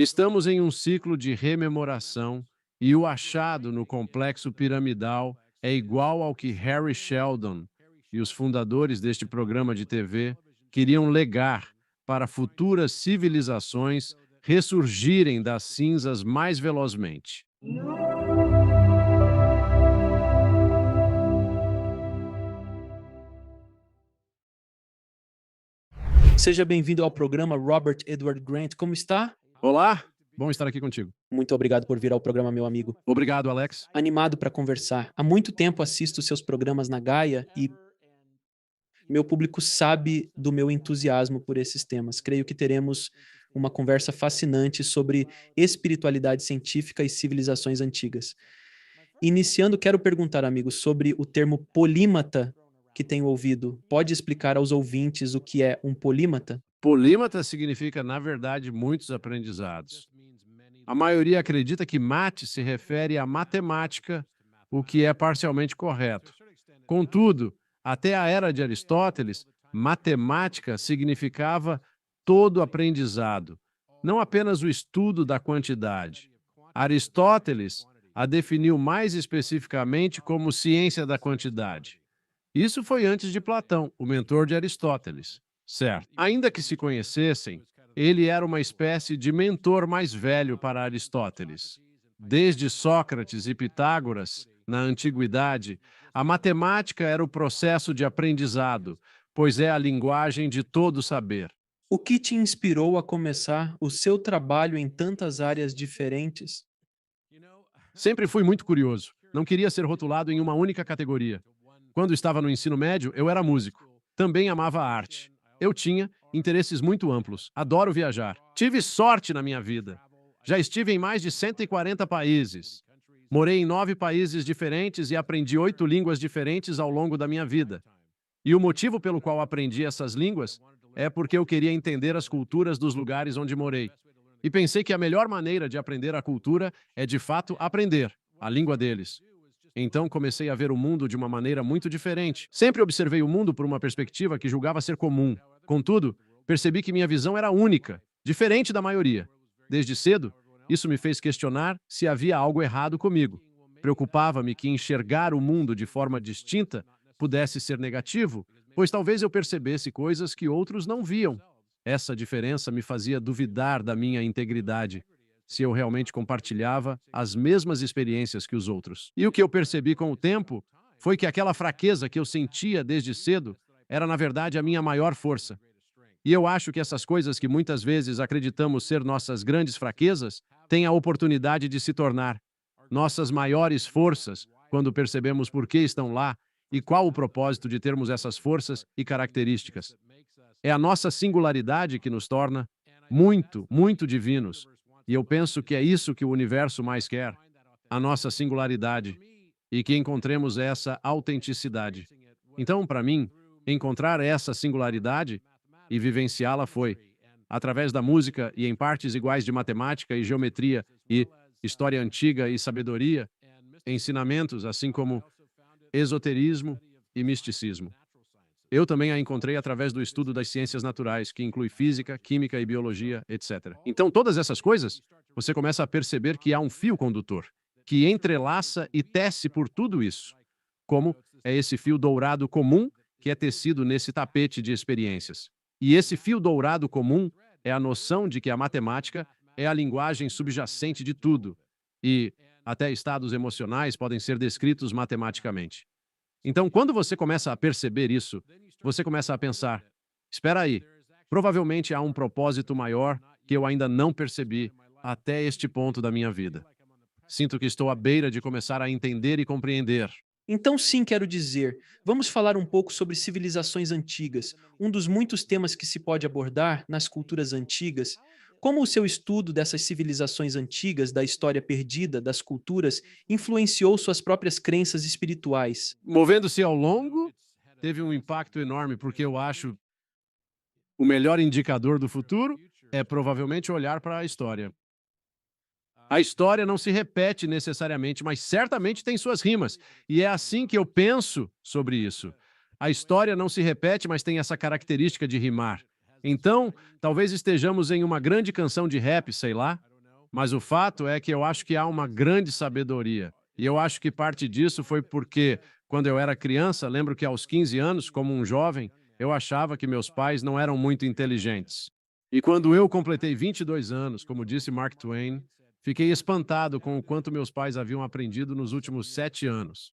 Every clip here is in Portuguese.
Estamos em um ciclo de rememoração e o achado no complexo piramidal é igual ao que Harry Sheldon e os fundadores deste programa de TV queriam legar para futuras civilizações ressurgirem das cinzas mais velozmente. Seja bem-vindo ao programa Robert Edward Grant. Como está? Olá, bom estar aqui contigo. Muito obrigado por vir ao programa, meu amigo. Obrigado, Alex. Animado para conversar. Há muito tempo assisto seus programas na Gaia e meu público sabe do meu entusiasmo por esses temas. Creio que teremos uma conversa fascinante sobre espiritualidade científica e civilizações antigas. Iniciando, quero perguntar, amigo, sobre o termo polímata que tenho ouvido. Pode explicar aos ouvintes o que é um polímata? Polímata significa, na verdade, muitos aprendizados. A maioria acredita que mate se refere à matemática, o que é parcialmente correto. Contudo, até a era de Aristóteles, matemática significava todo aprendizado, não apenas o estudo da quantidade. Aristóteles a definiu mais especificamente como ciência da quantidade. Isso foi antes de Platão, o mentor de Aristóteles. Certo. Ainda que se conhecessem, ele era uma espécie de mentor mais velho para Aristóteles. Desde Sócrates e Pitágoras, na antiguidade, a matemática era o processo de aprendizado, pois é a linguagem de todo saber. O que te inspirou a começar o seu trabalho em tantas áreas diferentes? Sempre fui muito curioso. Não queria ser rotulado em uma única categoria. Quando estava no ensino médio, eu era músico. Também amava a arte. Eu tinha interesses muito amplos. Adoro viajar. Tive sorte na minha vida. Já estive em mais de 140 países. Morei em 9 países diferentes e aprendi 8 línguas diferentes ao longo da minha vida. E o motivo pelo qual aprendi essas línguas é porque eu queria entender as culturas dos lugares onde morei. E pensei que a melhor maneira de aprender a cultura é, de fato, aprender a língua deles. Então comecei a ver o mundo de uma maneira muito diferente. Sempre observei o mundo por uma perspectiva que julgava ser comum. Contudo, percebi que minha visão era única, diferente da maioria. Desde cedo, isso me fez questionar se havia algo errado comigo. Preocupava-me que enxergar o mundo de forma distinta pudesse ser negativo, pois talvez eu percebesse coisas que outros não viam. Essa diferença me fazia duvidar da minha integridade, se eu realmente compartilhava as mesmas experiências que os outros. E o que eu percebi com o tempo foi que aquela fraqueza que eu sentia desde cedo era, na verdade, a minha maior força. E eu acho que essas coisas que muitas vezes acreditamos ser nossas grandes fraquezas têm a oportunidade de se tornar nossas maiores forças quando percebemos por que estão lá e qual o propósito de termos essas forças e características. É a nossa singularidade que nos torna muito, muito divinos. E eu penso que é isso que o universo mais quer, a nossa singularidade, e que encontremos essa autenticidade. Então, para mim, encontrar essa singularidade e vivenciá-la foi, através da música e em partes iguais de matemática e geometria e história antiga e sabedoria, ensinamentos assim como esoterismo e misticismo. Eu também a encontrei através do estudo das ciências naturais, que inclui física, química e biologia, etc. Então, todas essas coisas, você começa a perceber que há um fio condutor, que entrelaça e tece por tudo isso. Como é esse fio dourado comum que é tecido nesse tapete de experiências. E esse fio dourado comum é a noção de que a matemática é a linguagem subjacente de tudo, e até estados emocionais podem ser descritos matematicamente. Então, quando você começa a perceber isso, você começa a pensar: espera aí, provavelmente há um propósito maior que eu ainda não percebi até este ponto da minha vida. Sinto que estou à beira de começar a entender e compreender. Então, sim, quero dizer, vamos falar um pouco sobre civilizações antigas, um dos muitos temas que se pode abordar nas culturas antigas. Como o seu estudo dessas civilizações antigas, da história perdida, das culturas, influenciou suas próprias crenças espirituais? Movendo-se ao longo, teve um impacto enorme, porque eu acho o melhor indicador do futuro é provavelmente olhar para a história. A história não se repete necessariamente, mas certamente tem suas rimas. E é assim que eu penso sobre isso. A história não se repete, mas tem essa característica de rimar. Então, talvez estejamos em uma grande canção de rap, sei lá, Mas o fato é que eu acho que há uma grande sabedoria. E eu acho que parte disso foi porque, quando eu era criança, lembro que aos 15 anos, como um jovem, eu achava que meus pais não eram muito inteligentes. E quando eu completei 22 anos, como disse Mark Twain, fiquei espantado com o quanto meus pais haviam aprendido nos últimos 7 anos.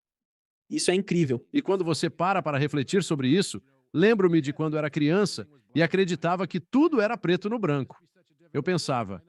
Isso é incrível. E quando você para refletir sobre isso, lembro-me de quando era criança e acreditava que tudo era preto no branco. Eu pensava,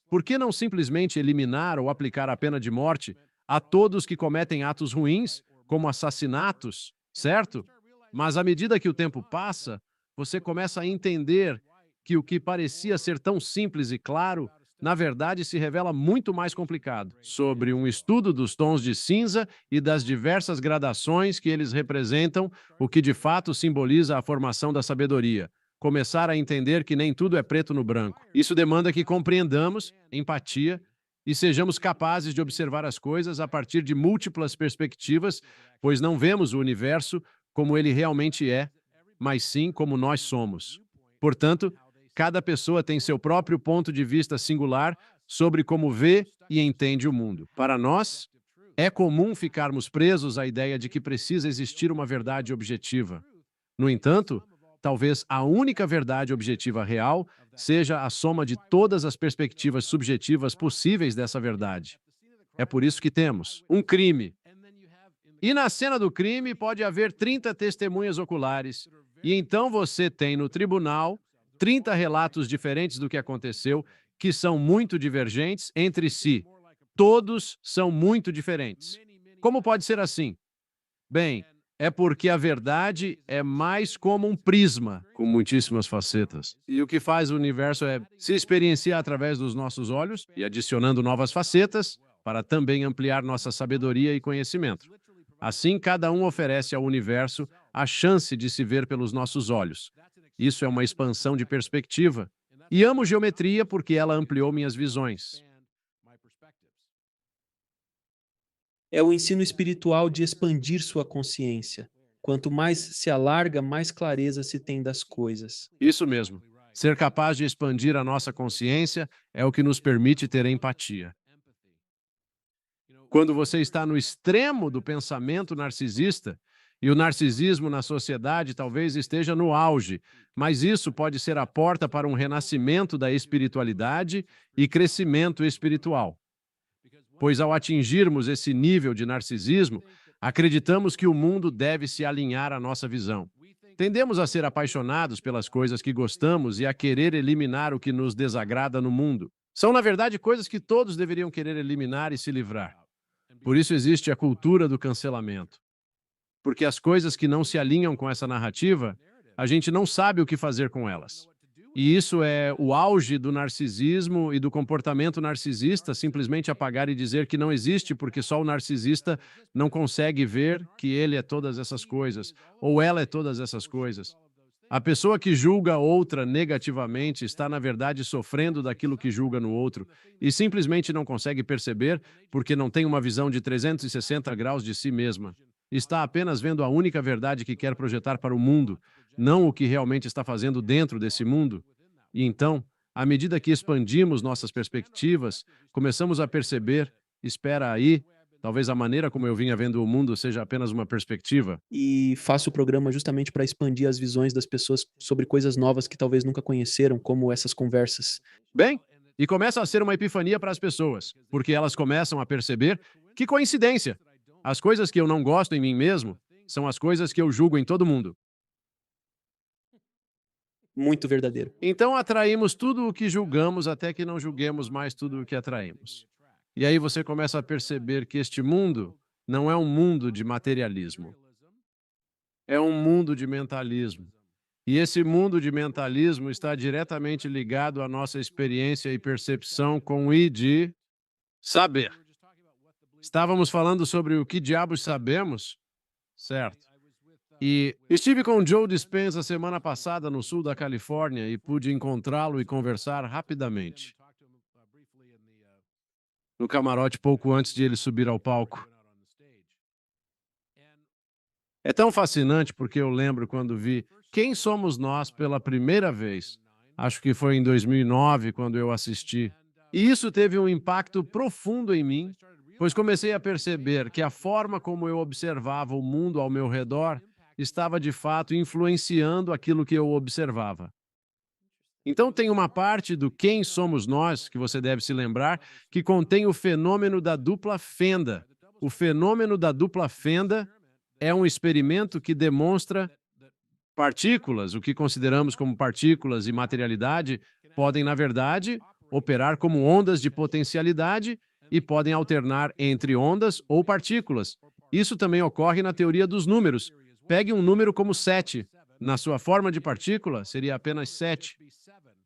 por que não simplesmente eliminar ou aplicar a pena de morte a todos que cometem atos ruins, como assassinatos, certo? Mas à medida que o tempo passa, você começa a entender que o que parecia ser tão simples e claro, na verdade se revela muito mais complicado, sobre um estudo dos tons de cinza e das diversas gradações que eles representam, o que de fato simboliza a formação da sabedoria. Começar a entender que nem tudo é preto no branco. Isso demanda que compreendamos, empatia, e sejamos capazes de observar as coisas a partir de múltiplas perspectivas, pois não vemos o universo como ele realmente é, mas sim como nós somos. Portanto, cada pessoa tem seu próprio ponto de vista singular sobre como vê e entende o mundo. Para nós, é comum ficarmos presos à ideia de que precisa existir uma verdade objetiva. No entanto, talvez a única verdade objetiva real seja a soma de todas as perspectivas subjetivas possíveis dessa verdade. É por isso que temos um crime. E na cena do crime pode haver 30 testemunhas oculares. E então você tem no tribunal 30 relatos diferentes do que aconteceu, que são muito divergentes entre si. Todos são muito diferentes. Como pode ser assim? Bem, é porque a verdade é mais como um prisma, com muitíssimas facetas. E o que faz o universo é se experienciar através dos nossos olhos e adicionando novas facetas para também ampliar nossa sabedoria e conhecimento. Assim, cada um oferece ao universo a chance de se ver pelos nossos olhos. Isso é uma expansão de perspectiva. E amo geometria porque ela ampliou minhas visões. É o ensino espiritual de expandir sua consciência. Quanto mais se alarga, mais clareza se tem das coisas. Isso mesmo. Ser capaz de expandir a nossa consciência é o que nos permite ter empatia. Quando você está no extremo do pensamento narcisista, e o narcisismo na sociedade talvez esteja no auge, mas isso pode ser a porta para um renascimento da espiritualidade e crescimento espiritual. Pois ao atingirmos esse nível de narcisismo, acreditamos que o mundo deve se alinhar à nossa visão. Tendemos a ser apaixonados pelas coisas que gostamos e a querer eliminar o que nos desagrada no mundo. São, na verdade, coisas que todos deveriam querer eliminar e se livrar. Por isso existe a cultura do cancelamento. Porque as coisas que não se alinham com essa narrativa, a gente não sabe o que fazer com elas. E isso é o auge do narcisismo e do comportamento narcisista, simplesmente apagar e dizer que não existe, porque só o narcisista não consegue ver que ele é todas essas coisas, ou ela é todas essas coisas. A pessoa que julga outra negativamente está, na verdade, sofrendo daquilo que julga no outro e simplesmente não consegue perceber porque não tem uma visão de 360 graus de si mesma. Está apenas vendo a única verdade que quer projetar para o mundo, não o que realmente está fazendo dentro desse mundo. E então, à medida que expandimos nossas perspectivas, começamos a perceber, espera aí, talvez a maneira como eu vinha vendo o mundo seja apenas uma perspectiva. E faço o programa justamente para expandir as visões das pessoas sobre coisas novas que talvez nunca conheceram, como essas conversas. Bem, e começa a ser uma epifania para as pessoas, porque elas começam a perceber que coincidência. As coisas que eu não gosto em mim mesmo são as coisas que eu julgo em todo mundo. Muito verdadeiro. Então atraímos tudo o que julgamos até que não julguemos mais tudo o que atraímos. E aí você começa a perceber que este mundo não é um mundo de materialismo, é um mundo de mentalismo. E esse mundo de mentalismo está diretamente ligado à nossa experiência e percepção com o I de saber. Estávamos falando sobre o que diabos sabemos? Certo. E estive com o Joe Dispenza semana passada no sul da Califórnia e pude encontrá-lo e conversar rapidamente. No camarote pouco antes de ele subir ao palco. É tão fascinante porque eu lembro quando vi Quem Somos Nós pela primeira vez. Acho que foi em 2009 quando eu assisti. E isso teve um impacto profundo em mim, pois comecei a perceber que a forma como eu observava o mundo ao meu redor estava de fato influenciando aquilo que eu observava. Então, tem uma parte do quem somos nós, que você deve se lembrar, que contém o fenômeno da dupla fenda. O fenômeno da dupla fenda é um experimento que demonstra partículas, o que consideramos como partículas e materialidade, podem, na verdade, operar como ondas de potencialidade e podem alternar entre ondas ou partículas. Isso também ocorre na teoria dos números. Pegue um número como 7. Na sua forma de partícula, seria apenas 7.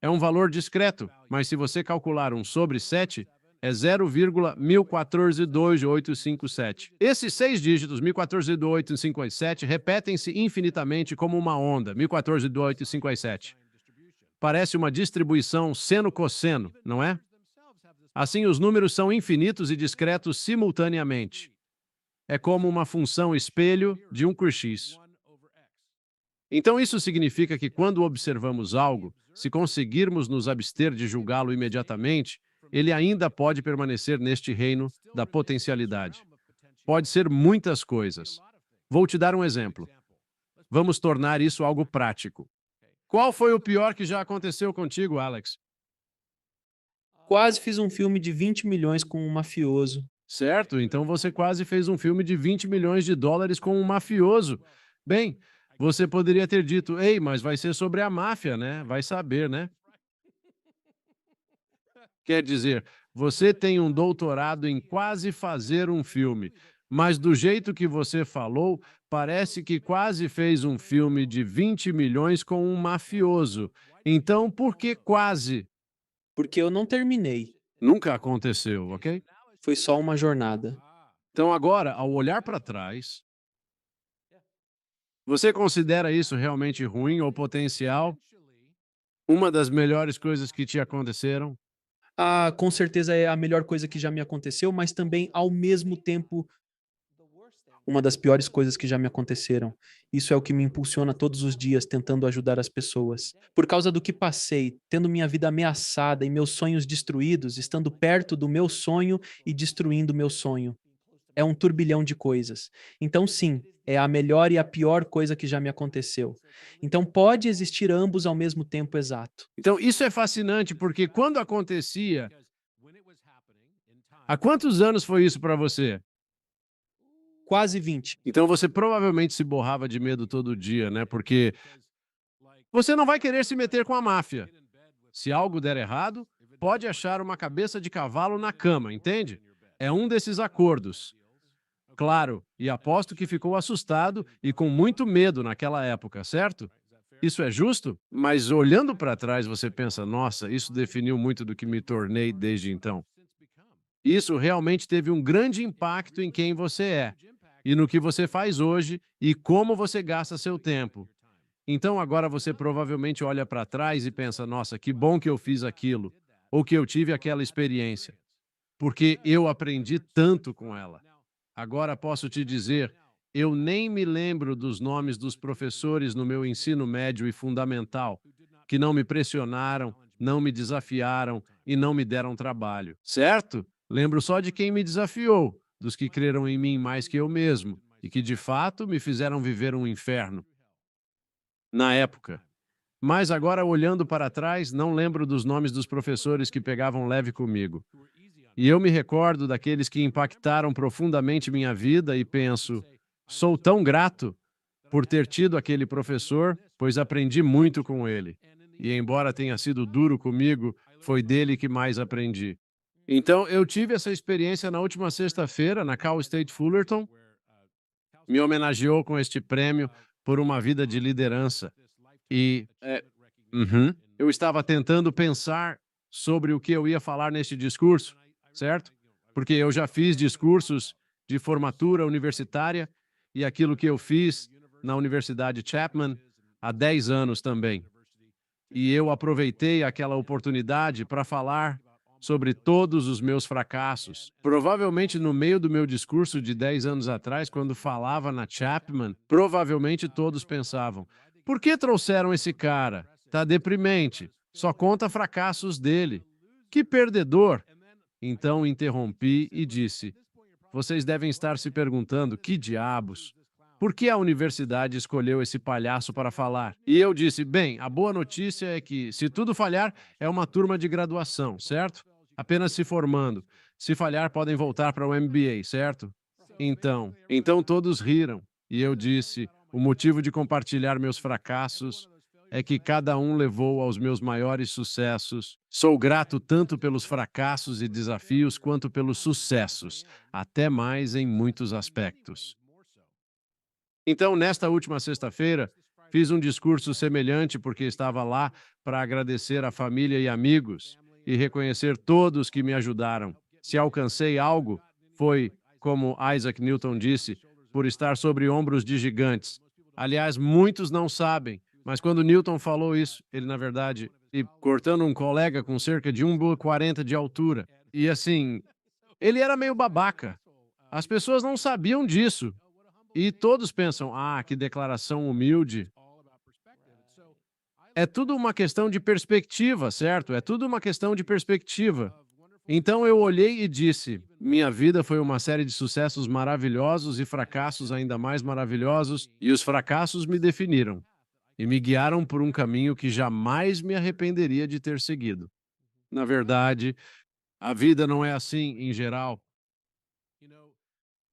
É um valor discreto, mas se você calcular 1/7, é 0,142857. Esses 6 dígitos, 142857, repetem-se infinitamente como uma onda, 142857. Parece uma distribuição seno-cosseno, não é? Assim, os números são infinitos e discretos simultaneamente. É como uma função espelho de um QX. Então, isso significa que quando observamos algo, se conseguirmos nos abster de julgá-lo imediatamente, ele ainda pode permanecer neste reino da potencialidade. Pode ser muitas coisas. Vou te dar um exemplo. Vamos tornar isso algo prático. Qual foi o pior que já aconteceu contigo, Alex? Quase fiz um filme de 20 milhões com um mafioso. Certo, então você quase fez um filme de 20 milhões de dólares com um mafioso. Bem, você poderia ter dito, ei, mas vai ser sobre a máfia, né? Vai saber, né? Quer dizer, você tem um doutorado em quase fazer um filme, mas do jeito que você falou, parece que quase fez um filme de 20 milhões com um mafioso. Então, por que quase? Porque eu não terminei. Nunca aconteceu, ok? Foi só uma jornada. Então, agora, ao olhar para trás, você considera isso realmente ruim ou potencial? Uma das melhores coisas que te aconteceram? Ah, com certeza é a melhor coisa que já me aconteceu, mas também, ao mesmo tempo, uma das piores coisas que já me aconteceram. Isso é o que me impulsiona todos os dias tentando ajudar as pessoas. Por causa do que passei, tendo minha vida ameaçada e meus sonhos destruídos, estando perto do meu sonho e destruindo meu sonho. É um turbilhão de coisas. Então, sim, é a melhor e a pior coisa que já me aconteceu. Então, pode existir ambos ao mesmo tempo exato. Então, isso é fascinante, porque quando acontecia, há quantos anos foi isso para você? Quase 20. Então você provavelmente se borrava de medo todo dia, né? Porque você não vai querer se meter com a máfia. Se algo der errado, pode achar uma cabeça de cavalo na cama, entende? É um desses acordos. Claro, e aposto que ficou assustado e com muito medo naquela época, certo? Isso é justo? Mas olhando para trás, você pensa: nossa, isso definiu muito do que me tornei desde então. Isso realmente teve um grande impacto em quem você é, e no que você faz hoje e como você gasta seu tempo. Então agora você provavelmente olha para trás e pensa: nossa, que bom que eu fiz aquilo, ou que eu tive aquela experiência, porque eu aprendi tanto com ela. Agora posso te dizer, eu nem me lembro dos nomes dos professores no meu ensino médio e fundamental, que não me pressionaram, não me desafiaram e não me deram trabalho, certo? Lembro só de quem me desafiou, dos que creram em mim mais que eu mesmo e que de fato me fizeram viver um inferno na época. Mas agora, olhando para trás, não lembro dos nomes dos professores que pegavam leve comigo. E eu me recordo daqueles que impactaram profundamente minha vida e penso: sou tão grato por ter tido aquele professor, pois aprendi muito com ele. E embora tenha sido duro comigo, foi dele que mais aprendi. Então, eu tive essa experiência na última sexta-feira, na Cal State Fullerton, me homenageou com este prêmio por uma vida de liderança. E eu estava tentando pensar sobre o que eu ia falar neste discurso, certo? Porque eu já fiz discursos de formatura universitária e aquilo que eu fiz na Universidade Chapman há 10 anos também. E eu aproveitei aquela oportunidade para falar sobre todos os meus fracassos. Provavelmente no meio do meu discurso de 10 anos atrás, quando falava na Chapman, provavelmente todos pensavam: por que trouxeram esse cara? Tá deprimente, só conta fracassos dele. Que perdedor! Então interrompi e disse: vocês devem estar se perguntando, que diabos? Por que a universidade escolheu esse palhaço para falar? E eu disse: bem, a boa notícia é que, se tudo falhar, é uma turma de graduação, certo? Apenas se formando. Se falhar, podem voltar para o MBA, certo? Então todos riram. E eu disse: o motivo de compartilhar meus fracassos é que cada um levou aos meus maiores sucessos. Sou grato tanto pelos fracassos e desafios quanto pelos sucessos, até mais em muitos aspectos. Então, nesta última sexta-feira, fiz um discurso semelhante porque estava lá para agradecer a família e amigos e reconhecer todos que me ajudaram. Se alcancei algo, foi, como Isaac Newton disse, por estar sobre ombros de gigantes. Aliás, muitos não sabem, mas quando Newton falou isso, ele, na verdade, e cortando um colega com cerca de 1,40 de altura. E assim, ele era meio babaca. As pessoas não sabiam disso. E todos pensam: ah, que declaração humilde. É tudo uma questão de perspectiva, certo? É tudo uma questão de perspectiva. Então eu olhei e disse: minha vida foi uma série de sucessos maravilhosos e fracassos ainda mais maravilhosos, e os fracassos me definiram e me guiaram por um caminho que jamais me arrependeria de ter seguido. Na verdade, a vida não é assim em geral.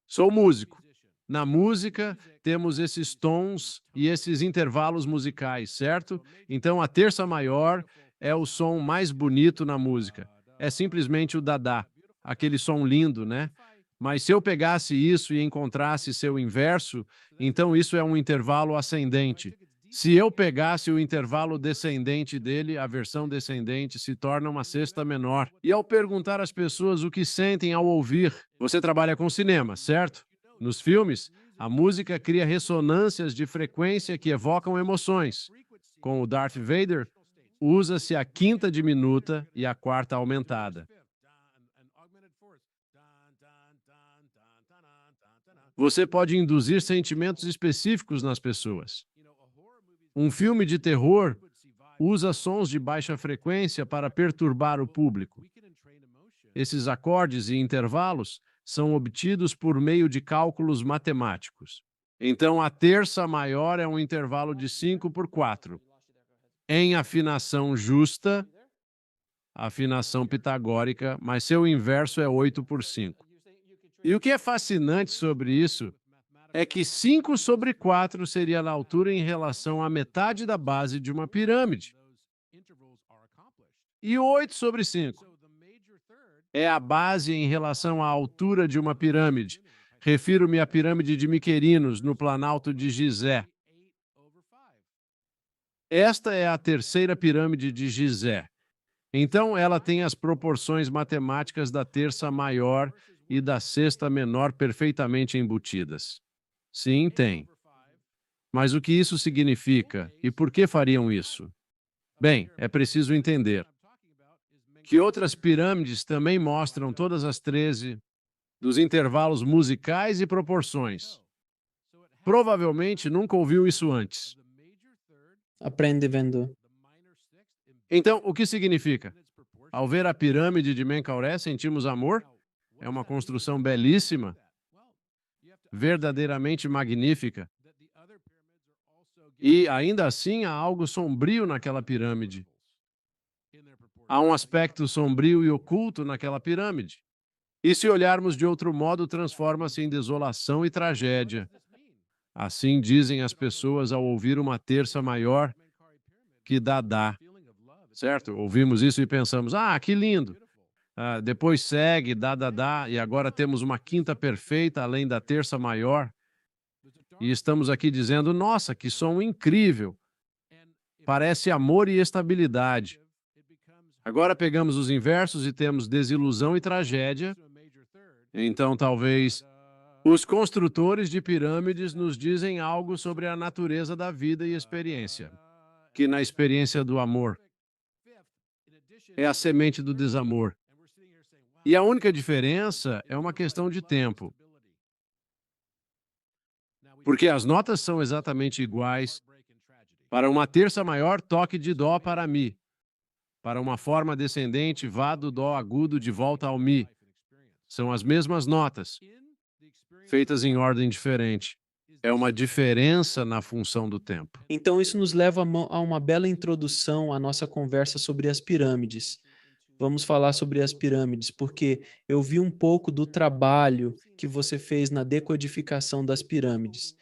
Sou músico. Na música, temos esses tons e esses intervalos musicais, certo? Então, a terça maior é o som mais bonito na música. É simplesmente o dadá, aquele som lindo, né? Mas se eu pegasse isso e encontrasse seu inverso, então isso é um intervalo ascendente. Se eu pegasse o intervalo descendente dele, a versão descendente se torna uma sexta menor. E ao perguntar às pessoas o que sentem ao ouvir, você trabalha com cinema, certo? Nos filmes, a música cria ressonâncias de frequência que evocam emoções. Com o Darth Vader, usa-se a quinta diminuta e a quarta aumentada. Você pode induzir sentimentos específicos nas pessoas. Um filme de terror usa sons de baixa frequência para perturbar o público. Esses acordes e intervalos são obtidos por meio de cálculos matemáticos. Então, a terça maior é um intervalo de 5 por 4. Em afinação justa, afinação pitagórica, mas seu inverso é 8 por 5. E o que é fascinante sobre isso é que 5 sobre 4 seria na altura em relação à metade da base de uma pirâmide. E 8 sobre 5 é a base em relação à altura de uma pirâmide. Refiro-me à pirâmide de Miquerinos, no Planalto de Gizé. Esta é a terceira pirâmide de Gizé. Então, ela tem as proporções matemáticas da terça maior e da sexta menor perfeitamente embutidas. Sim, tem. Mas o que isso significa e por que fariam isso? Bem, é preciso entender que outras pirâmides também mostram todas as 13 dos intervalos musicais e proporções. Provavelmente nunca ouviu isso antes. Aprende vendo. Então, o que significa? Ao ver a pirâmide de Menkauré, sentimos amor? É uma construção belíssima, verdadeiramente magnífica. E, ainda assim, há algo sombrio naquela pirâmide. Há um aspecto sombrio e oculto naquela pirâmide. E se olharmos de outro modo, transforma-se em desolação e tragédia. Assim dizem as pessoas ao ouvir uma terça maior que dá, certo? Ouvimos isso e pensamos: ah, que lindo. Depois segue, dá, e agora temos uma quinta perfeita além da terça maior. E estamos aqui dizendo: nossa, que som incrível. Parece amor e estabilidade. Agora pegamos os inversos e temos desilusão e tragédia. Então, talvez, os construtores de pirâmides nos dizem algo sobre a natureza da vida e experiência, que na experiência do amor é a semente do desamor. E a única diferença é uma questão de tempo, porque as notas são exatamente iguais. Para uma terça maior, toque de dó para mi. para uma forma descendente vá do dó agudo de volta ao mi. São as mesmas notas, feitas em ordem diferente. É uma diferença na função do tempo. Então, isso nos leva a uma bela introdução à nossa conversa sobre as pirâmides. Vamos falar sobre as pirâmides, porque eu vi um pouco do trabalho que você fez na decodificação das pirâmides,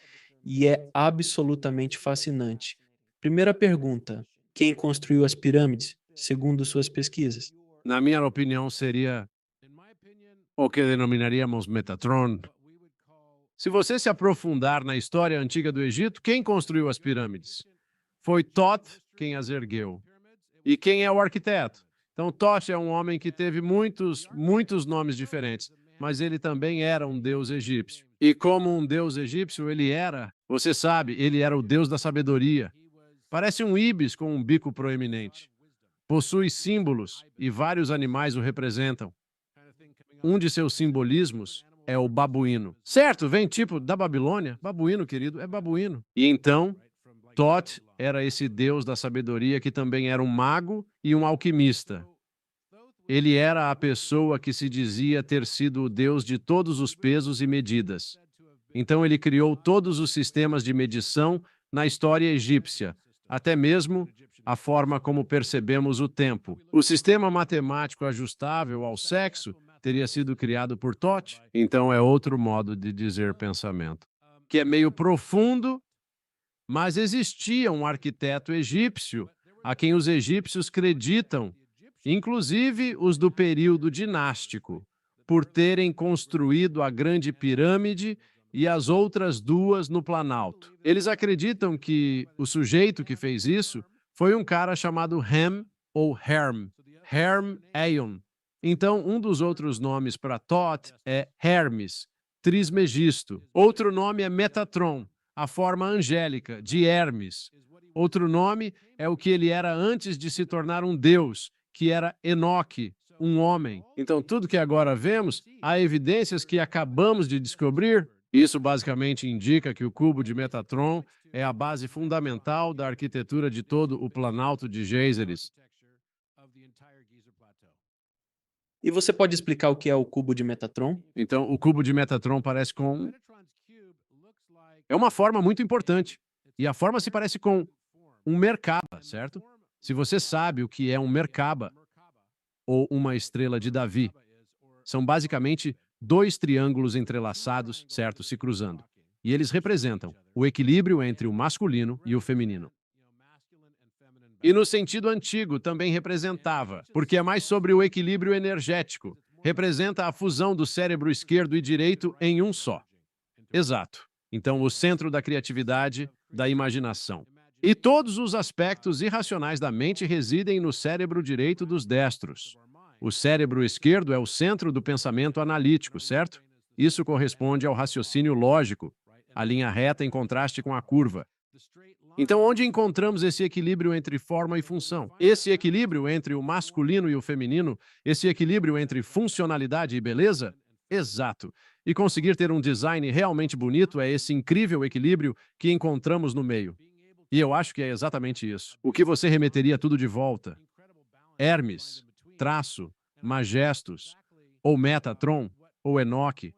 e é absolutamente fascinante. Primeira pergunta: quem construiu as pirâmides, segundo suas pesquisas? Na minha opinião, seria o que denominaríamos Metatron. Se você se aprofundar na história antiga do Egito, quem construiu as pirâmides? Foi Thoth quem as ergueu. E quem é o arquiteto? Então, Thoth é um homem que teve muitos nomes diferentes, mas ele também era um deus egípcio. E como um deus egípcio, você sabe, ele era o deus da sabedoria. Parece um íbis com um bico proeminente. Possui símbolos e vários animais o representam. Um de seus simbolismos é o babuíno. Certo, vem tipo da Babilônia. Babuíno, querido, é babuíno. E então, Thoth era esse deus da sabedoria que também era um mago e um alquimista. Ele era a pessoa que se dizia ter sido o deus de todos os pesos e medidas. Então ele criou todos os sistemas de medição na história egípcia, até mesmo a forma como percebemos o tempo. O sistema matemático ajustável ao sexo teria sido criado por Thoth. Então é outro modo de dizer pensamento, que é meio profundo, mas existia um arquiteto egípcio a quem os egípcios acreditam, inclusive os do período dinástico, por terem construído a Grande Pirâmide e as outras duas no Planalto. Eles acreditam que o sujeito que fez isso foi um cara chamado Hem ou Herm, Herm Aeon. Então, um dos outros nomes para Thoth é Hermes, Trismegisto. Outro nome é Metatron, a forma angélica de Hermes. Outro nome é o que ele era antes de se tornar um deus, que era Enoque, um homem. Então, tudo que agora vemos, há evidências que acabamos de descobrir. Isso basicamente indica que o cubo de Metatron é a base fundamental da arquitetura de todo o Planalto de Géiseres. E você pode explicar o que é o cubo de Metatron? Então, o cubo de Metatron parece com... É uma forma muito importante. E a forma se parece com um Merkaba, certo? Se você sabe o que é um Merkaba ou uma estrela de Davi, são basicamente dois triângulos entrelaçados, certo, se cruzando. E eles representam o equilíbrio entre o masculino e o feminino. E no sentido antigo também representava, porque é mais sobre o equilíbrio energético. Representa a fusão do cérebro esquerdo e direito em um só. Exato. Então, o centro da criatividade, da imaginação. E todos os aspectos irracionais da mente residem no cérebro direito dos destros. O cérebro esquerdo é o centro do pensamento analítico, certo? Isso corresponde ao raciocínio lógico, a linha reta em contraste com a curva. Então, onde encontramos esse equilíbrio entre forma e função? Esse equilíbrio entre o masculino e o feminino? Esse equilíbrio entre funcionalidade e beleza? Exato. E conseguir ter um design realmente bonito é esse incrível equilíbrio que encontramos no meio. E eu acho que é exatamente isso. O que você remeteria tudo de volta? Hermes, traço, Majestus, ou Metatron, ou Enoque.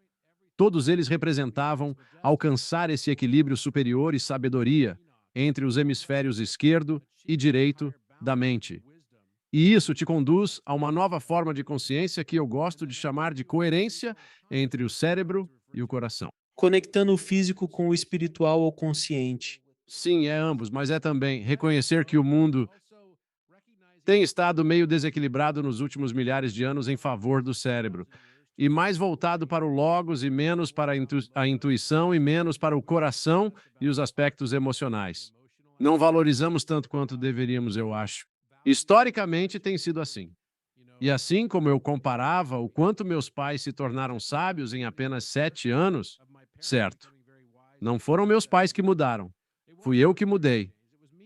Todos eles representavam alcançar esse equilíbrio superior e sabedoria entre os hemisférios esquerdo e direito da mente. E isso te conduz a uma nova forma de consciência que eu gosto de chamar de coerência entre o cérebro e o coração. Conectando o físico com o espiritual ou consciente. Sim, é ambos, mas é também reconhecer que o mundo tem estado meio desequilibrado nos últimos milhares de anos em favor do cérebro, e mais voltado para o logos e menos para a intuição e menos para o coração e os aspectos emocionais. Não valorizamos tanto quanto deveríamos, eu acho. Historicamente tem sido assim. E assim como eu comparava o quanto meus pais se tornaram sábios em apenas 7 anos, certo, não foram meus pais que mudaram. Fui eu que mudei.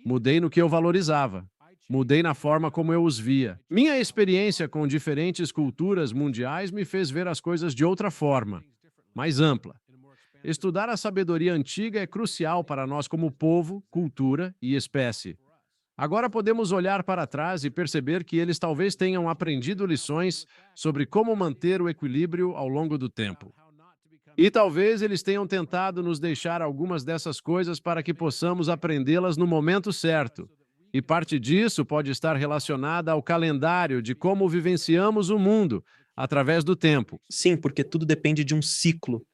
Mudei no que eu valorizava. Mudei na forma como eu os via. Minha experiência com diferentes culturas mundiais me fez ver as coisas de outra forma, mais ampla. Estudar a sabedoria antiga é crucial para nós como povo, cultura e espécie. Agora podemos olhar para trás e perceber que eles talvez tenham aprendido lições sobre como manter o equilíbrio ao longo do tempo. E talvez eles tenham tentado nos deixar algumas dessas coisas para que possamos aprendê-las no momento certo. E parte disso pode estar relacionada ao calendário de como vivenciamos o mundo através do tempo. Sim, porque tudo depende de um ciclo.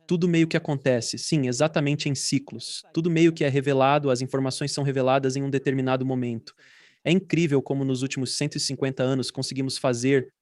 Tudo meio que acontece, sim, exatamente em ciclos. Tudo meio que é revelado, as informações são reveladas em um determinado momento. É incrível como nos últimos 150 anos conseguimos fazer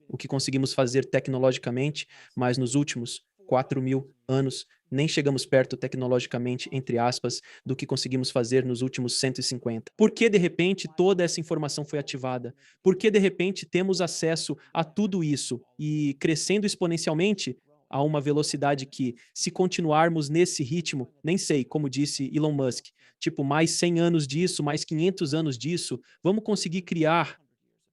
o que conseguimos fazer tecnologicamente, mas nos últimos 4.000 anos nem chegamos perto tecnologicamente, entre aspas, do que conseguimos fazer nos últimos 150. Por que de repente toda essa informação foi ativada? Por que de repente temos acesso a tudo isso e crescendo exponencialmente a uma velocidade que, se continuarmos nesse ritmo, nem sei, como disse Elon Musk, tipo mais 100 anos disso, mais 500 anos disso, vamos conseguir criar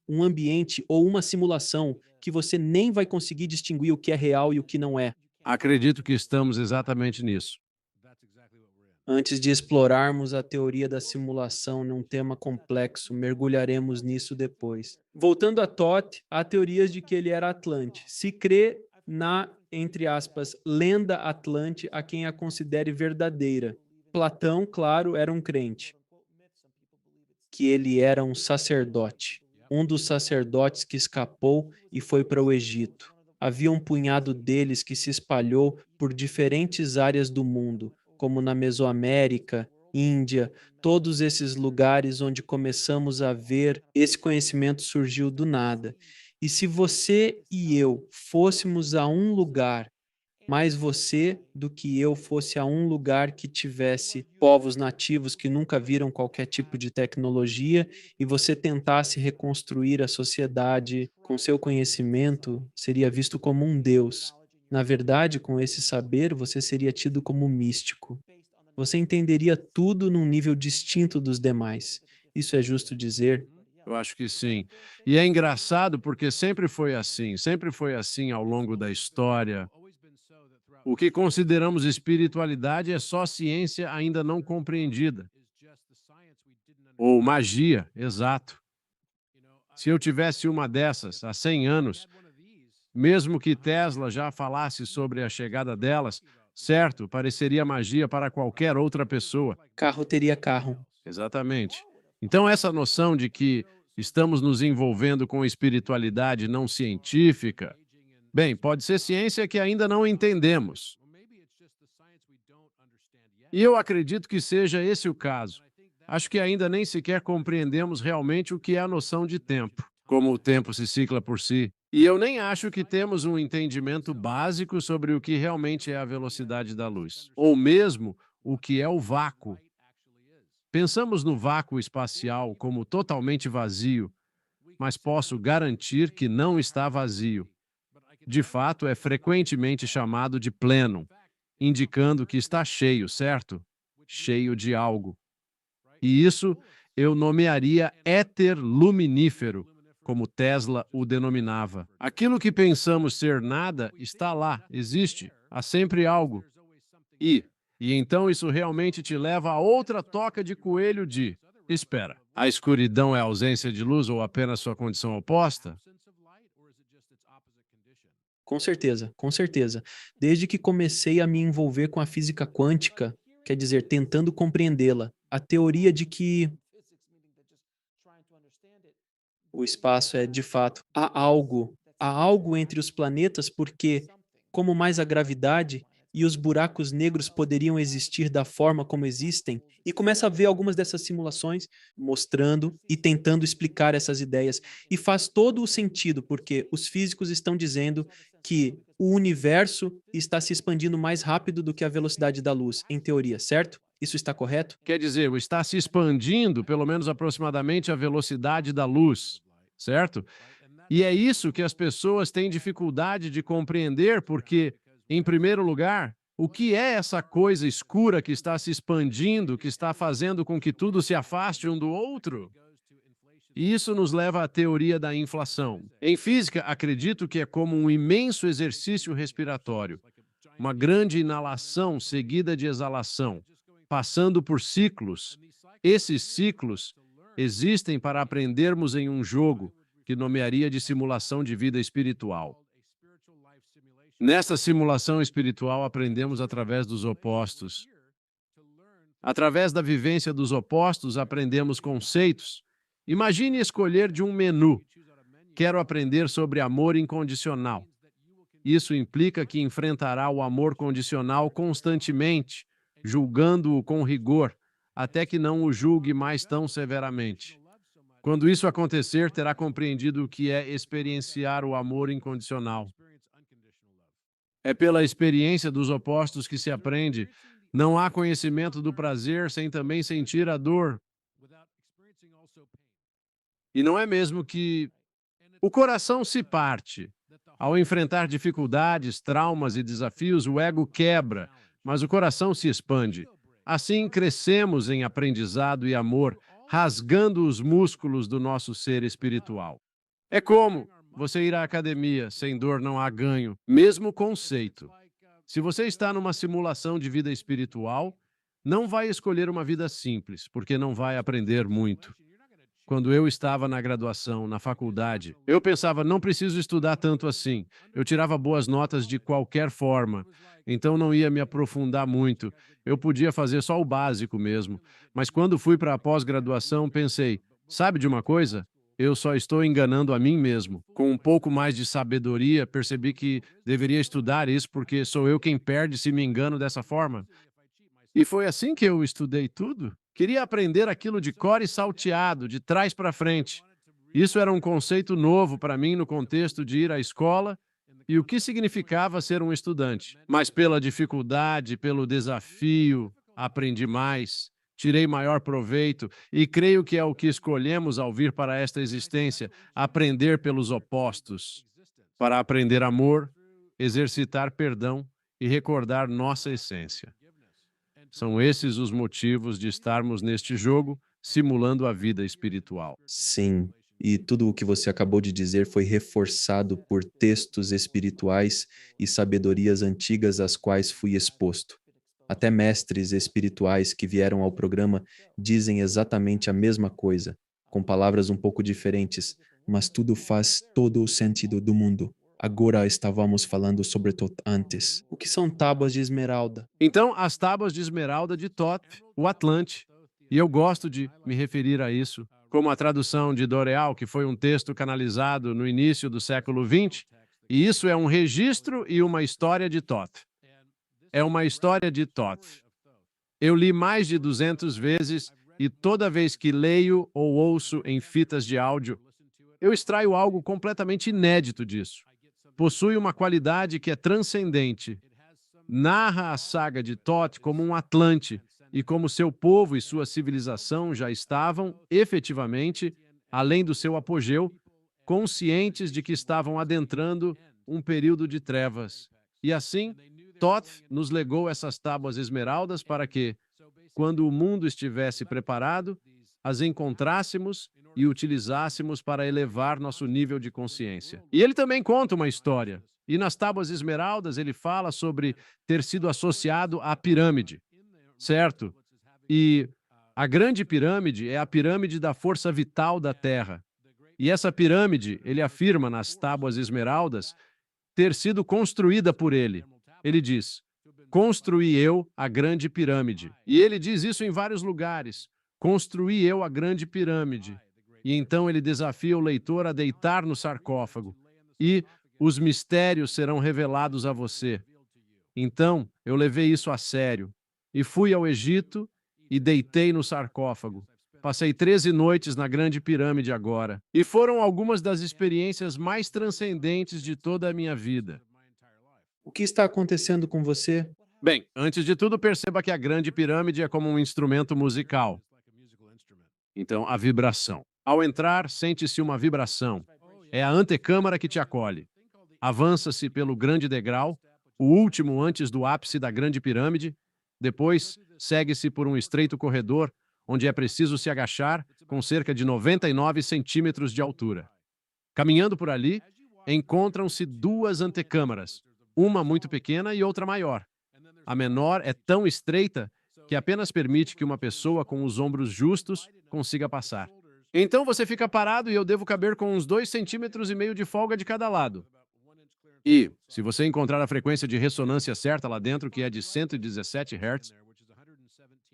um ambiente ou uma simulação que você nem vai conseguir distinguir o que é real e o que não é. Acredito que estamos exatamente nisso. Antes de explorarmos a teoria da simulação num tema complexo, mergulharemos nisso depois. Voltando a Thoth, há teorias de que ele era Atlante. Se crê na, entre aspas, lenda Atlante a quem a considere verdadeira. Platão, claro, era um crente, que ele era um sacerdote, um dos sacerdotes que escapou e foi para o Egito. Havia um punhado deles que se espalhou por diferentes áreas do mundo, como na Mesoamérica, Índia, todos esses lugares onde começamos a ver esse conhecimento surgiu do nada. E se você e eu fôssemos a um lugar mais você do que eu fosse a um lugar que tivesse povos nativos que nunca viram qualquer tipo de tecnologia e você tentasse reconstruir a sociedade com seu conhecimento, seria visto como um deus. Na verdade, com esse saber, você seria tido como místico. Você entenderia tudo num nível distinto dos demais. Isso é justo dizer? Eu acho que sim. E é engraçado porque sempre foi assim ao longo da história. O que consideramos espiritualidade é só ciência ainda não compreendida. Ou magia, exato. Se eu tivesse uma dessas há 100 anos, mesmo que Tesla já falasse sobre a chegada delas, certo, pareceria magia para qualquer outra pessoa. Carro teria carro. Exatamente. Então, essa noção de que estamos nos envolvendo com espiritualidade não científica, bem, pode ser ciência que ainda não entendemos. E eu acredito que seja esse o caso. Acho que ainda nem sequer compreendemos realmente o que é a noção de tempo, como o tempo se cicla por si. E eu nem acho que temos um entendimento básico sobre o que realmente é a velocidade da luz, ou mesmo o que é o vácuo. Pensamos no vácuo espacial como totalmente vazio, mas posso garantir que não está vazio. De fato, é frequentemente chamado de plenum, indicando que está cheio, certo? Cheio de algo. E isso eu nomearia éter luminífero, como Tesla o denominava. Aquilo que pensamos ser nada está lá, existe, há sempre algo. E, e então isso realmente te leva a outra toca de coelho de: espera, a escuridão é a ausência de luz ou apenas sua condição oposta? Com certeza, com certeza. Desde que comecei a me envolver com a física quântica, quer dizer, tentando compreendê-la, a teoria de que o espaço é de fato há algo entre os planetas porque, como mais a gravidade e os buracos negros poderiam existir da forma como existem, e começa a ver algumas dessas simulações mostrando e tentando explicar essas ideias. E faz todo o sentido, porque os físicos estão dizendo que o universo está se expandindo mais rápido do que a velocidade da luz, em teoria, certo? Isso está correto? Quer dizer, está se expandindo pelo menos aproximadamente a velocidade da luz, certo? E é isso que as pessoas têm dificuldade de compreender, porque, em primeiro lugar, o que é essa coisa escura que está se expandindo, que está fazendo com que tudo se afaste um do outro? E isso nos leva à teoria da inflação. Em física, acredito que é como um imenso exercício respiratório, uma grande inalação seguida de exalação, passando por ciclos. Esses ciclos, existem para aprendermos em um jogo que nomearia de simulação de vida espiritual. Nessa simulação espiritual, aprendemos através dos opostos. Através da vivência dos opostos, aprendemos conceitos. Imagine escolher de um menu. Quero aprender sobre amor incondicional. Isso implica que enfrentará o amor condicional constantemente, julgando-o com rigor, até que não o julgue mais tão severamente. Quando isso acontecer, terá compreendido o que é experienciar o amor incondicional. É pela experiência dos opostos que se aprende. Não há conhecimento do prazer sem também sentir a dor. E não é mesmo que o coração se parte. Ao enfrentar dificuldades, traumas e desafios, o ego quebra, mas o coração se expande. Assim, crescemos em aprendizado e amor, rasgando os músculos do nosso ser espiritual. É como você ir à academia, sem dor não há ganho. Mesmo conceito. Se você está numa simulação de vida espiritual, não vai escolher uma vida simples, porque não vai aprender muito. Quando eu estava na graduação, na faculdade, eu pensava, não preciso estudar tanto assim. Eu tirava boas notas de qualquer forma, então não ia me aprofundar muito. Eu podia fazer só o básico mesmo. Mas quando fui para a pós-graduação, pensei, sabe de uma coisa? Eu só estou enganando a mim mesmo. Com um pouco mais de sabedoria, percebi que deveria estudar isso porque sou eu quem perde se me engano dessa forma. E foi assim que eu estudei tudo. Queria aprender aquilo de cor e salteado, de trás para frente. Isso era um conceito novo para mim no contexto de ir à escola e o que significava ser um estudante. Mas pela dificuldade, pelo desafio, aprendi mais, tirei maior proveito e creio que é o que escolhemos ao vir para esta existência, aprender pelos opostos. Para aprender amor, exercitar perdão e recordar nossa essência. São esses os motivos de estarmos neste jogo, simulando a vida espiritual. Sim, e tudo o que você acabou de dizer foi reforçado por textos espirituais e sabedorias antigas às quais fui exposto. Até mestres espirituais que vieram ao programa dizem exatamente a mesma coisa, com palavras um pouco diferentes, mas tudo faz todo o sentido do mundo. Agora estávamos falando sobre Tot antes. O que são tábuas de esmeralda? Então, as tábuas de esmeralda de Thoth, o Atlante. E eu gosto de me referir a isso como a tradução de Doreal, que foi um texto canalizado no início do século XX, e isso é um registro e uma história de Thoth. É uma história de Thoth. Eu li mais de 200 vezes e toda vez que leio ou ouço em fitas de áudio, eu extraio algo completamente inédito disso. Possui uma qualidade que é transcendente. Narra a saga de Thoth como um Atlante e como seu povo e sua civilização já estavam, efetivamente, além do seu apogeu, conscientes de que estavam adentrando um período de trevas. E assim, Thoth nos legou essas tábuas esmeraldas para que, quando o mundo estivesse preparado, as encontrássemos e utilizássemos para elevar nosso nível de consciência. E ele também conta uma história. E nas tábuas esmeraldas ele fala sobre ter sido associado à pirâmide, certo? E a grande pirâmide é a pirâmide da força vital da Terra. E essa pirâmide, ele afirma nas tábuas esmeraldas, ter sido construída por ele. Ele diz: construí eu a grande pirâmide. E ele diz isso em vários lugares. Construí eu a grande pirâmide. E então ele desafia o leitor a deitar no sarcófago. E os mistérios serão revelados a você. Então eu levei isso a sério. E fui ao Egito e deitei no sarcófago. Passei 13 noites na grande pirâmide agora. E foram algumas das experiências mais transcendentes de toda a minha vida. O que está acontecendo com você? Bem, antes de tudo, perceba que a grande pirâmide é como um instrumento musical. Então, a vibração. Ao entrar, sente-se uma vibração. É a antecâmara que te acolhe. Avança-se pelo grande degrau, o último antes do ápice da grande pirâmide. Depois, segue-se por um estreito corredor, onde é preciso se agachar, com cerca de 99 centímetros de altura. Caminhando por ali, encontram-se duas antecâmaras, uma muito pequena e outra maior. A menor é tão estreita que apenas permite que uma pessoa com os ombros justos consiga passar. Então você fica parado e eu devo caber com uns 2,5 cm de folga de cada lado. E, se você encontrar a frequência de ressonância certa lá dentro, que é de 117 Hz,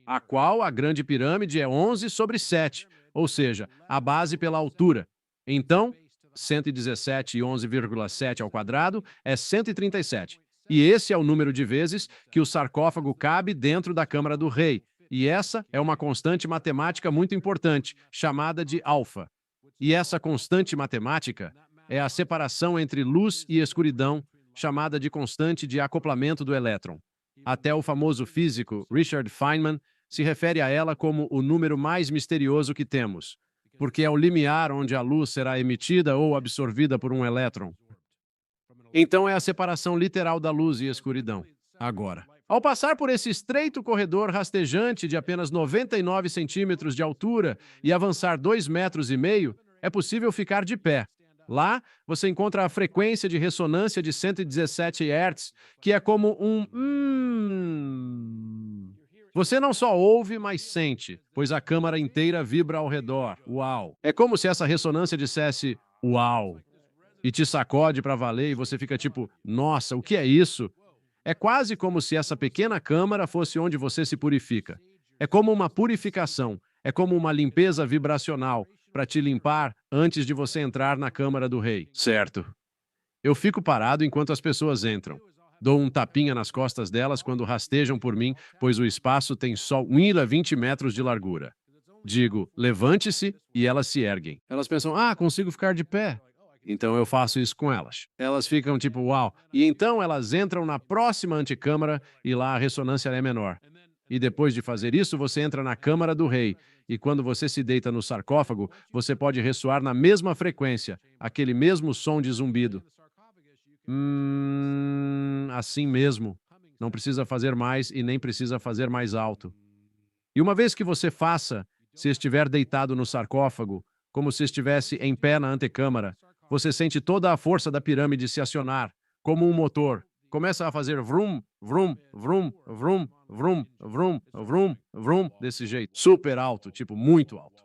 a qual a grande pirâmide é 11 sobre 7, ou seja, a base pela altura. Então, 117 e 11,7 ao quadrado é 137. E esse é o número de vezes que o sarcófago cabe dentro da Câmara do Rei. E essa é uma constante matemática muito importante, chamada de alfa. E essa constante matemática é a separação entre luz e escuridão, chamada de constante de acoplamento do elétron. Até o famoso físico Richard Feynman se refere a ela como o número mais misterioso que temos, porque é o limiar onde a luz será emitida ou absorvida por um elétron. Então é a separação literal da luz e escuridão. Agora, ao passar por esse estreito corredor rastejante de apenas 99 centímetros de altura e avançar 2,5 metros, é possível ficar de pé. Lá, você encontra a frequência de ressonância de 117 Hz, que é como um Você não só ouve, mas sente, pois a câmara inteira vibra ao redor. Uau! É como se essa ressonância dissesse uau! E te sacode para valer e você fica tipo, nossa, o que é isso? É quase como se essa pequena câmara fosse onde você se purifica. É como uma purificação, é como uma limpeza vibracional para te limpar antes de você entrar na Câmara do Rei. Certo. Eu fico parado enquanto as pessoas entram. Dou um tapinha nas costas delas quando rastejam por mim, pois o espaço tem só 1,20 metros de largura. Digo, levante-se, e elas se erguem. Elas pensam, consigo ficar de pé. Então eu faço isso com elas. Elas ficam tipo, uau. E então elas entram na próxima antecâmara e lá a ressonância é menor. E depois de fazer isso, você entra na Câmara do Rei. E quando você se deita no sarcófago, você pode ressoar na mesma frequência, aquele mesmo som de zumbido. Assim mesmo. Não precisa fazer mais e nem precisa fazer mais alto. E uma vez que você faça, se estiver deitado no sarcófago, como se estivesse em pé na antecâmara, você sente toda a força da pirâmide se acionar, como um motor. Começa a fazer vrum, vrum, vrum, vrum, vrum, vrum, vrum, vrum, desse jeito. Super alto, tipo muito alto.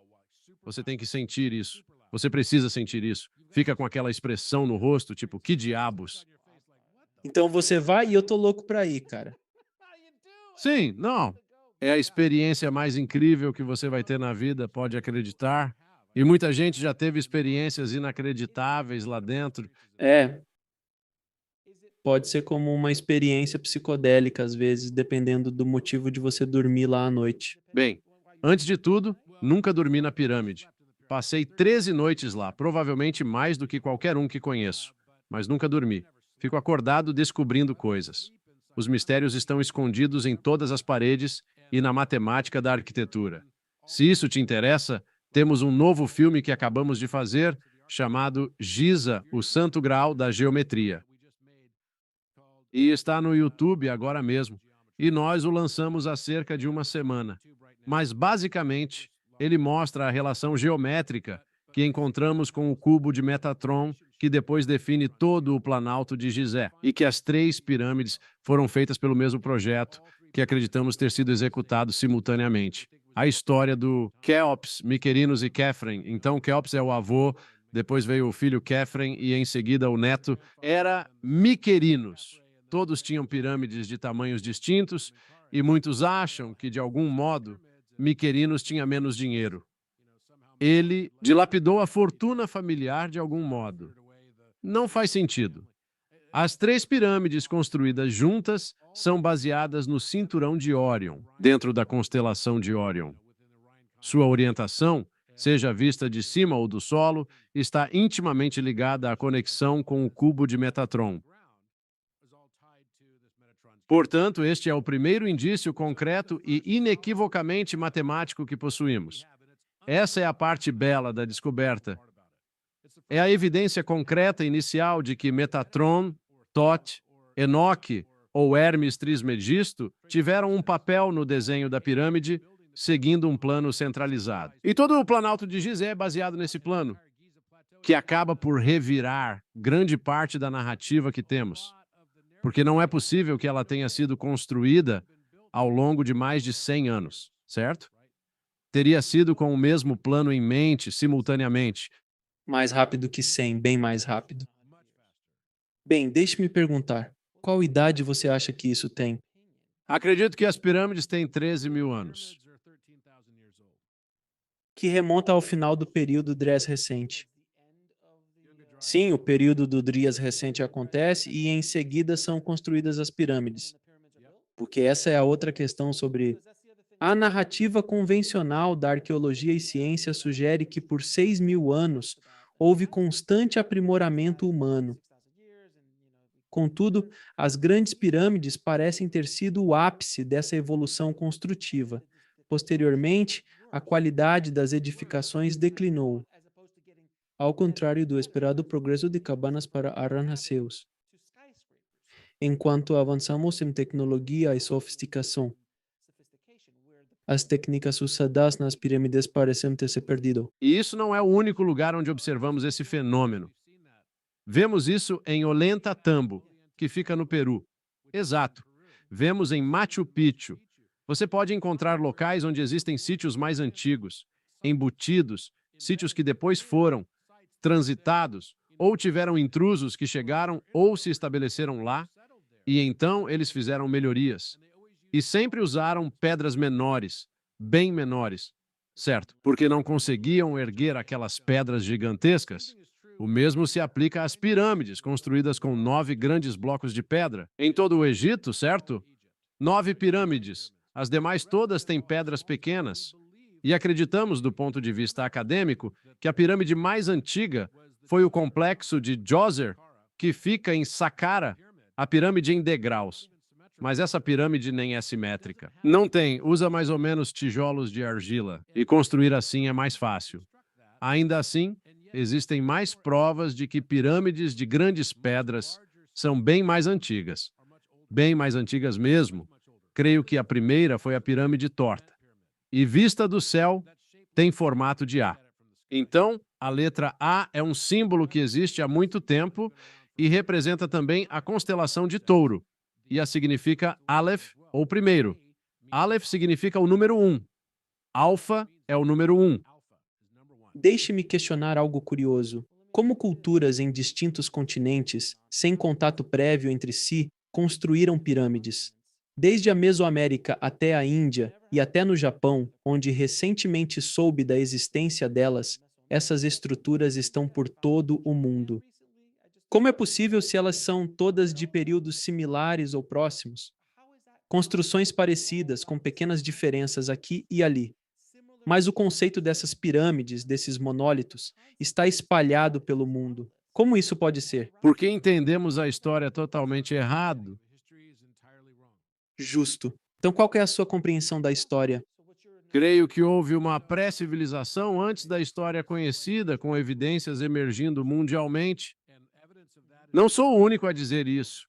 Você tem que sentir isso. Você precisa sentir isso. Fica com aquela expressão no rosto, tipo, que diabos? Então você vai e eu tô louco pra ir, cara. Sim, não. É a experiência mais incrível que você vai ter na vida, pode acreditar. E muita gente já teve experiências inacreditáveis lá dentro. É, pode ser como uma experiência psicodélica, às vezes, dependendo do motivo de você dormir lá à noite. Bem, antes de tudo, nunca dormi na pirâmide. Passei 13 noites lá, provavelmente mais do que qualquer um que conheço. Mas nunca dormi. Fico acordado descobrindo coisas. Os mistérios estão escondidos em todas as paredes e na matemática da arquitetura. Se isso te interessa, temos um novo filme que acabamos de fazer, chamado Giza, o Santo Graal da Geometria. E está no YouTube agora mesmo. E nós o lançamos há cerca de uma semana. Mas, basicamente, ele mostra a relação geométrica que encontramos com o cubo de Metatron, que depois define todo o Planalto de Gizé, e que as três pirâmides foram feitas pelo mesmo projeto, que acreditamos ter sido executado simultaneamente. A história do Kéops, Miquerinos e Khéphren. Então, Kéops é o avô, depois veio o filho Khéphren e, em seguida, o neto. Era Miquerinos. Todos tinham pirâmides de tamanhos distintos e muitos acham que, de algum modo, Miquerinos tinha menos dinheiro. Ele dilapidou a fortuna familiar de algum modo. Não faz sentido. As três pirâmides construídas juntas são baseadas no cinturão de Órion, dentro da constelação de Órion. Sua orientação, seja vista de cima ou do solo, está intimamente ligada à conexão com o cubo de Metatron. Portanto, este é o primeiro indício concreto e inequivocamente matemático que possuímos. Essa é a parte bela da descoberta. É a evidência concreta inicial de que Metatron, Thoth, Enoque ou Hermes Trismegisto tiveram um papel no desenho da pirâmide, seguindo um plano centralizado. E todo o Planalto de Gizé é baseado nesse plano, que acaba por revirar grande parte da narrativa que temos, porque não é possível que ela tenha sido construída ao longo de mais de 100 anos, certo? Teria sido com o mesmo plano em mente, simultaneamente. Mais rápido que 100, bem mais rápido. Bem, deixe-me perguntar, qual idade você acha que isso tem? Acredito que as pirâmides têm 13 mil anos. Que remonta ao final do período Dres recente. Sim, o período do Dries recente acontece e em seguida são construídas as pirâmides. Porque essa é a outra questão sobre a narrativa convencional da arqueologia e ciência sugere que por 6.000 anos houve constante aprimoramento humano. Contudo, as grandes pirâmides parecem ter sido o ápice dessa evolução construtiva. Posteriormente, a qualidade das edificações declinou, ao contrário do esperado progresso de cabanas para arranha-céus. Enquanto avançamos em tecnologia e sofisticação, as técnicas usadas nas pirâmides parecem ter se perdido. E isso não é o único lugar onde observamos esse fenômeno. Vemos isso em Ollantaytambo, que fica no Peru. Exato. Vemos em Machu Picchu. Você pode encontrar locais onde existem sítios mais antigos, embutidos, sítios que depois foram transitados ou tiveram intrusos que chegaram ou se estabeleceram lá, e então eles fizeram melhorias. E sempre usaram pedras menores, bem menores, certo? Porque não conseguiam erguer aquelas pedras gigantescas. O mesmo se aplica às pirâmides, construídas com 9 grandes blocos de pedra. Em todo o Egito, certo? 9 pirâmides. As demais todas têm pedras pequenas. E acreditamos, do ponto de vista acadêmico, que a pirâmide mais antiga foi o complexo de Djoser, que fica em Saqqara, a pirâmide em degraus. Mas essa pirâmide nem é simétrica. Não tem, usa mais ou menos tijolos de argila, e construir assim é mais fácil. Ainda assim, existem mais provas de que pirâmides de grandes pedras são bem mais antigas mesmo. Creio que a primeira foi a pirâmide torta. E vista do céu, tem formato de A. Então, a letra A é um símbolo que existe há muito tempo e representa também a constelação de Touro. E a significa Aleph, ou primeiro. Aleph significa o número 1. Alfa é o número 1. Deixe-me questionar algo curioso. Como culturas em distintos continentes, sem contato prévio entre si, construíram pirâmides? Desde a Mesoamérica até a Índia e até no Japão, onde recentemente soube da existência delas, essas estruturas estão por todo o mundo. Como é possível se elas são todas de períodos similares ou próximos? Construções parecidas, com pequenas diferenças aqui e ali. Mas o conceito dessas pirâmides, desses monólitos, está espalhado pelo mundo. Como isso pode ser? Porque entendemos a história totalmente errado. Justo. Então, qual que é a sua compreensão da história? Creio que houve uma pré-civilização antes da história conhecida, com evidências emergindo mundialmente. Não sou o único a dizer isso.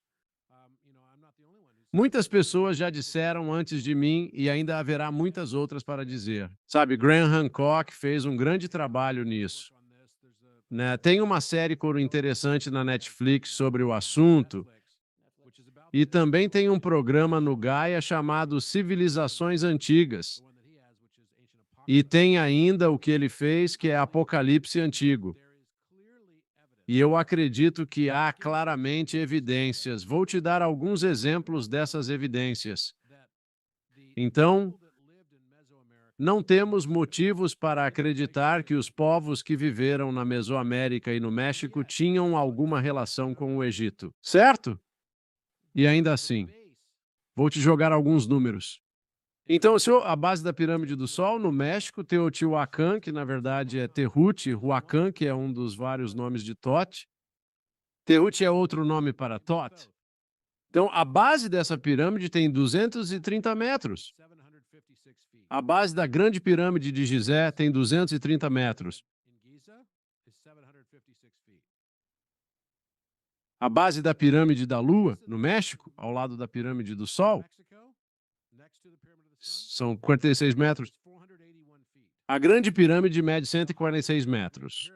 Muitas pessoas já disseram antes de mim e ainda haverá muitas outras para dizer. Sabe, Graham Hancock fez um grande trabalho nisso. Né? Tem uma série interessante na Netflix sobre o assunto e também tem um programa no Gaia chamado Civilizações Antigas. E tem ainda o que ele fez, que é Apocalipse Antigo. E eu acredito que há claramente evidências. Vou te dar alguns exemplos dessas evidências. Então, não temos motivos para acreditar que os povos que viveram na Mesoamérica e no México tinham alguma relação com o Egito, certo? E ainda assim, vou te jogar alguns números. Então, a base da Pirâmide do Sol, no México, Teotihuacan, que na verdade é Tehuti-Huacan, que é um dos vários nomes de Tote. Tehuti é outro nome para Tot. Então, a base dessa pirâmide tem 230 metros. A base da Grande Pirâmide de Gizé tem 230 metros. A base da Pirâmide da Lua, no México, ao lado da Pirâmide do Sol, são 46 metros. A Grande Pirâmide mede 146 metros.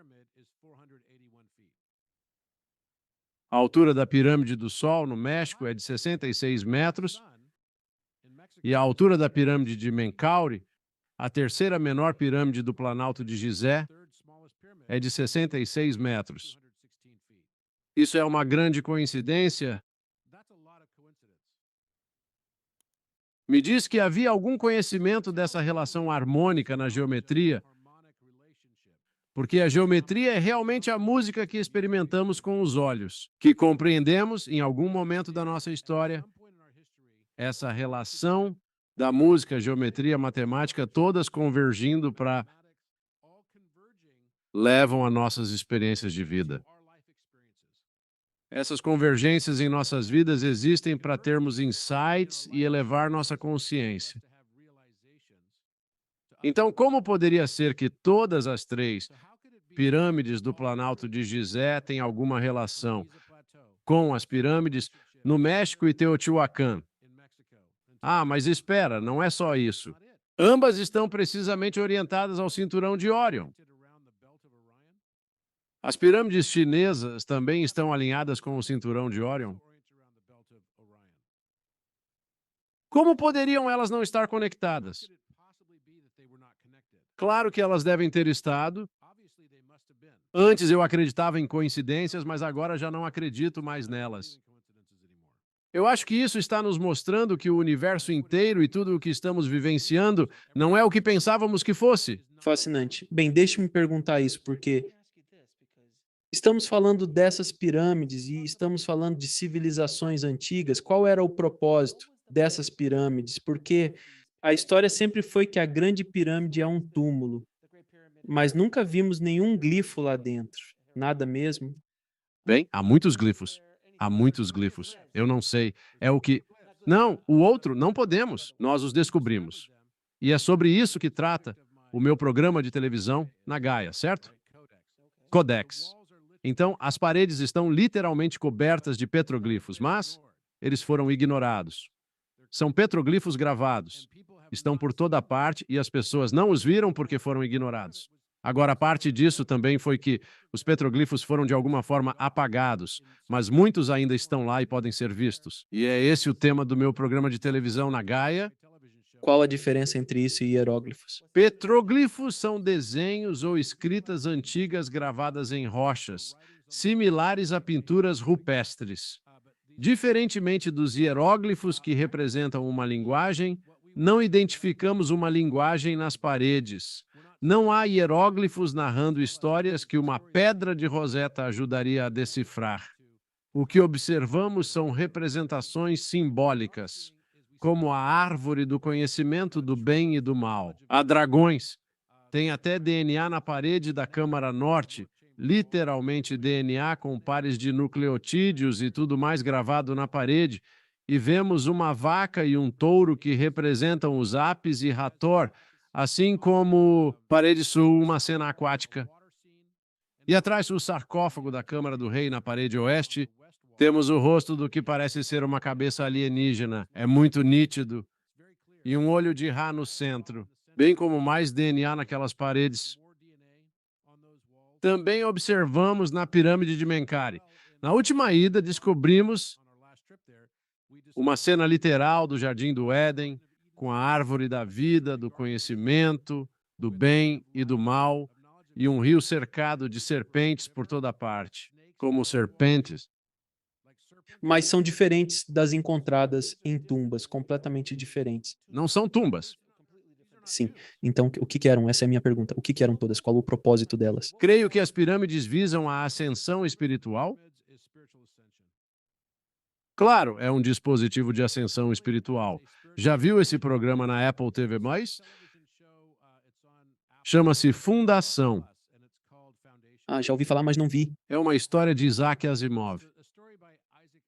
A altura da Pirâmide do Sol, no México, é de 66 metros. E a altura da Pirâmide de Menkaure A terceira menor pirâmide do Planalto de Gizé é de 66 metros. Isso é uma grande coincidência? Me diz que havia algum conhecimento dessa relação harmônica na geometria, porque a geometria é realmente a música que experimentamos com os olhos, que compreendemos em algum momento da nossa história. Essa relação da música, geometria, matemática, todas convergindo para levam a nossas experiências de vida. Essas convergências em nossas vidas existem para termos insights e elevar nossa consciência. Então, como poderia ser que todas as três pirâmides do Planalto de Gizé têm alguma relação com as pirâmides no México e Teotihuacan? Ah, mas espera, não é só isso. Ambas estão precisamente orientadas ao cinturão de Órion. As pirâmides chinesas também estão alinhadas com o cinturão de Órion. Como poderiam elas não estar conectadas? Claro que elas devem ter estado. Antes eu acreditava em coincidências, mas agora já não acredito mais nelas. Eu acho que isso está nos mostrando que o universo inteiro e tudo o que estamos vivenciando não é o que pensávamos que fosse. Fascinante. Bem, deixe-me perguntar isso, porque estamos falando dessas pirâmides e estamos falando de civilizações antigas. Qual era o propósito dessas pirâmides? Porque a história sempre foi que a grande pirâmide é um túmulo, mas nunca vimos nenhum glifo lá dentro. Nada mesmo. Bem, há muitos glifos. Há muitos glifos. Eu não sei. É o que. Não, o outro não podemos. Nós os descobrimos. E é sobre isso que trata o meu programa de televisão na Gaia, certo? Codex. Então, as paredes estão literalmente cobertas de petroglifos, mas eles foram ignorados. São petroglifos gravados. Estão por toda parte e as pessoas não os viram porque foram ignorados. Agora, parte disso também foi que os petroglifos foram de alguma forma apagados, mas muitos ainda estão lá e podem ser vistos. E é esse o tema do meu programa de televisão na Gaia. Qual a diferença entre isso e hieróglifos? Petroglifos são desenhos ou escritas antigas gravadas em rochas, similares a pinturas rupestres. Diferentemente dos hieróglifos que representam uma linguagem, não identificamos uma linguagem nas paredes. Não há hieróglifos narrando histórias que uma pedra de Rosetta ajudaria a decifrar. O que observamos são representações simbólicas, como a árvore do conhecimento do bem e do mal. Há dragões. Tem até DNA na parede da Câmara Norte, literalmente DNA com pares de nucleotídeos e tudo mais gravado na parede, e vemos uma vaca e um touro que representam os Apis e Hathor, assim como parede sul, uma cena aquática. E atrás o sarcófago da Câmara do Rei na parede oeste, temos o rosto do que parece ser uma cabeça alienígena. É muito nítido. E um olho de Ra no centro, bem como mais DNA naquelas paredes. Também observamos na pirâmide de Menkaure. Na última ida, descobrimos uma cena literal do Jardim do Éden, com a árvore da vida, do conhecimento, do bem e do mal, e um rio cercado de serpentes por toda parte, como serpentes. Mas são diferentes das encontradas em tumbas, completamente diferentes. Não são tumbas. Sim. Então, o que que eram? Essa é a minha pergunta. O que que eram todas? Qual o propósito delas? Creio que as pirâmides visam a ascensão espiritual. Claro, é um dispositivo de ascensão espiritual. Já viu esse programa na Apple TV+. Chama-se Fundação. Ah, já ouvi falar, mas não vi. É uma história de Isaac Asimov.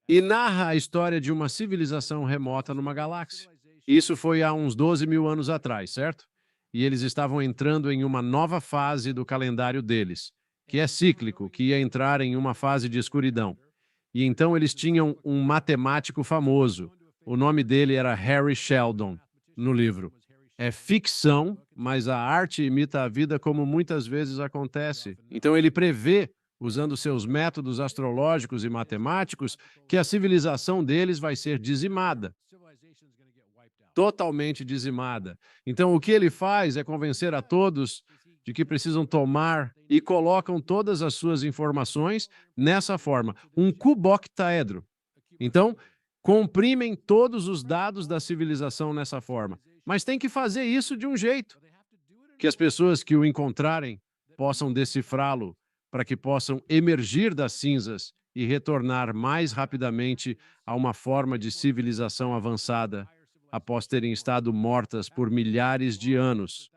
E narra a história de uma civilização remota numa galáxia. Isso foi há uns 12 mil anos atrás, certo? E eles estavam entrando em uma nova fase do calendário deles, que é cíclico, que ia entrar em uma fase de escuridão. E então eles tinham um matemático famoso. O nome dele era Harry Sheldon, no livro. É ficção, mas a arte imita a vida como muitas vezes acontece. Então ele prevê, usando seus métodos astrológicos e matemáticos, que a civilização deles vai ser dizimada. totalmente dizimada. Então, o que ele faz é convencer a todos de que precisam tomar e colocam todas as suas informações nessa forma, um cuboctaedro. Então, comprimem todos os dados da civilização nessa forma. Mas tem que fazer isso de um jeito que as pessoas que o encontrarem possam decifrá-lo, para que possam emergir das cinzas e retornar mais rapidamente a uma forma de civilização avançada, após terem estado mortas por milhares de anos.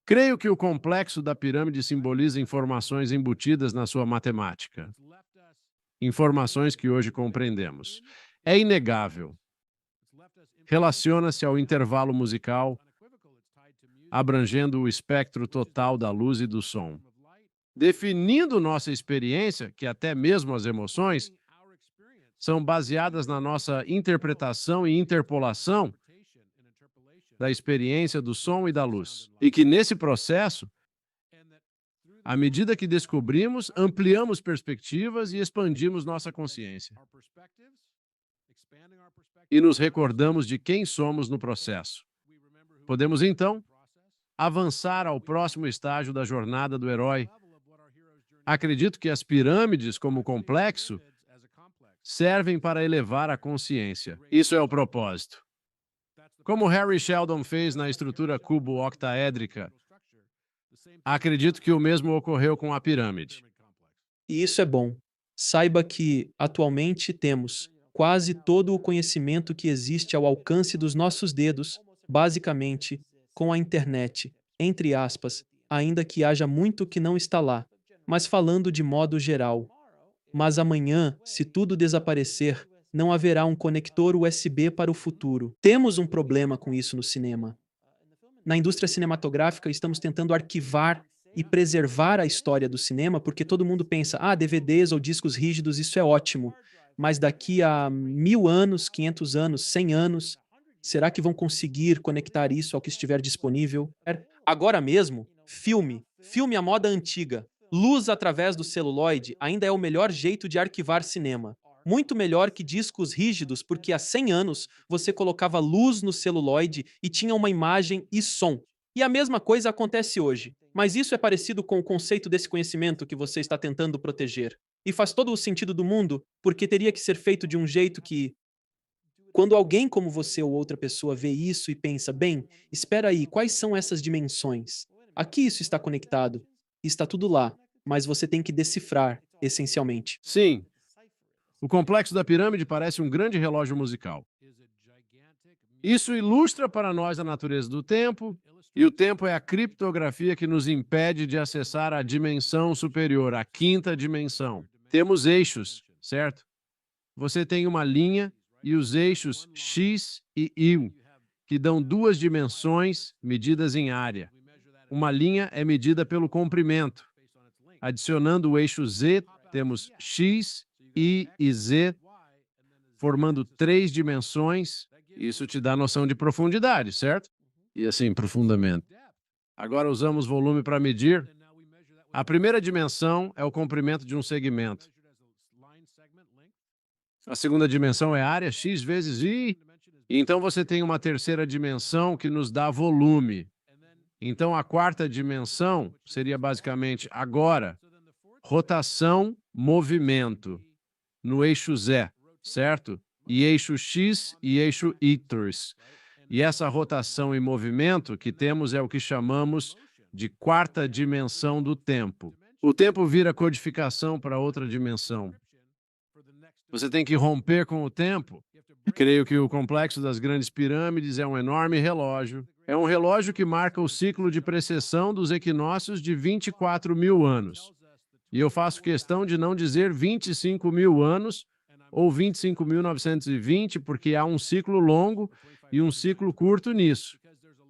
Creio que o complexo da pirâmide simboliza informações embutidas na sua matemática, informações que hoje compreendemos. É inegável. Relaciona-se ao intervalo musical, abrangendo o espectro total da luz e do som, definindo nossa experiência, que até mesmo as emoções são baseadas na nossa interpretação e interpolação da experiência do som e da luz. E que nesse processo, à medida que descobrimos, ampliamos perspectivas e expandimos nossa consciência. E nos recordamos de quem somos no processo. Podemos, então, avançar ao próximo estágio da jornada do herói. Acredito que as pirâmides, como complexo, servem para elevar a consciência. Isso é o propósito. Como Harry Sheldon fez na estrutura cubo-octaédrica, acredito que o mesmo ocorreu com a pirâmide. E isso é bom. Saiba que, atualmente, temos quase todo o conhecimento que existe ao alcance dos nossos dedos, basicamente, com a internet, entre aspas, ainda que haja muito que não está lá, mas falando de modo geral. Mas amanhã, se tudo desaparecer, não haverá um conector USB para o futuro. Temos um problema com isso no cinema. Na indústria cinematográfica, estamos tentando arquivar e preservar a história do cinema, porque todo mundo pensa, DVDs ou discos rígidos, isso é ótimo. Mas daqui a 1000 anos, 500 anos, 100 anos, será que vão conseguir conectar isso ao que estiver disponível? Agora mesmo, filme à moda antiga, luz através do celuloide ainda é o melhor jeito de arquivar cinema. Muito melhor que discos rígidos, porque há 100 anos você colocava luz no celuloide e tinha uma imagem e som. E a mesma coisa acontece hoje. Mas isso é parecido com o conceito desse conhecimento que você está tentando proteger. E faz todo o sentido do mundo, porque teria que ser feito de um jeito que, quando alguém como você ou outra pessoa vê isso e pensa, bem, espera aí, quais são essas dimensões? Aqui isso está conectado. Está tudo lá, mas você tem que decifrar, essencialmente. Sim, o complexo da pirâmide parece um grande relógio musical. Isso ilustra para nós a natureza do tempo, e o tempo é a criptografia que nos impede de acessar a dimensão superior, a quinta dimensão. Temos eixos, certo? Você tem uma linha e os eixos X e Y, que dão duas dimensões medidas em área. Uma linha é medida pelo comprimento. Adicionando o eixo Z, temos X, Y e Z, formando três dimensões. Isso te dá noção de profundidade, certo? E assim, profundamente. Agora usamos volume para medir. A primeira dimensão é o comprimento de um segmento. A segunda dimensão é área, x vezes y. E então você tem uma terceira dimensão que nos dá volume. Então a quarta dimensão seria basicamente agora rotação, movimento no eixo Z, certo? E eixo X e eixo Y. E essa rotação e movimento que temos é o que chamamos de quarta dimensão do tempo. O tempo vira codificação para outra dimensão. Você tem que romper com o tempo. Creio que o complexo das grandes pirâmides é um enorme relógio. É um relógio que marca o ciclo de precessão dos equinócios de 24 mil anos. E eu faço questão de não dizer 25 mil anos ou 25.920, porque há um ciclo longo e um ciclo curto nisso.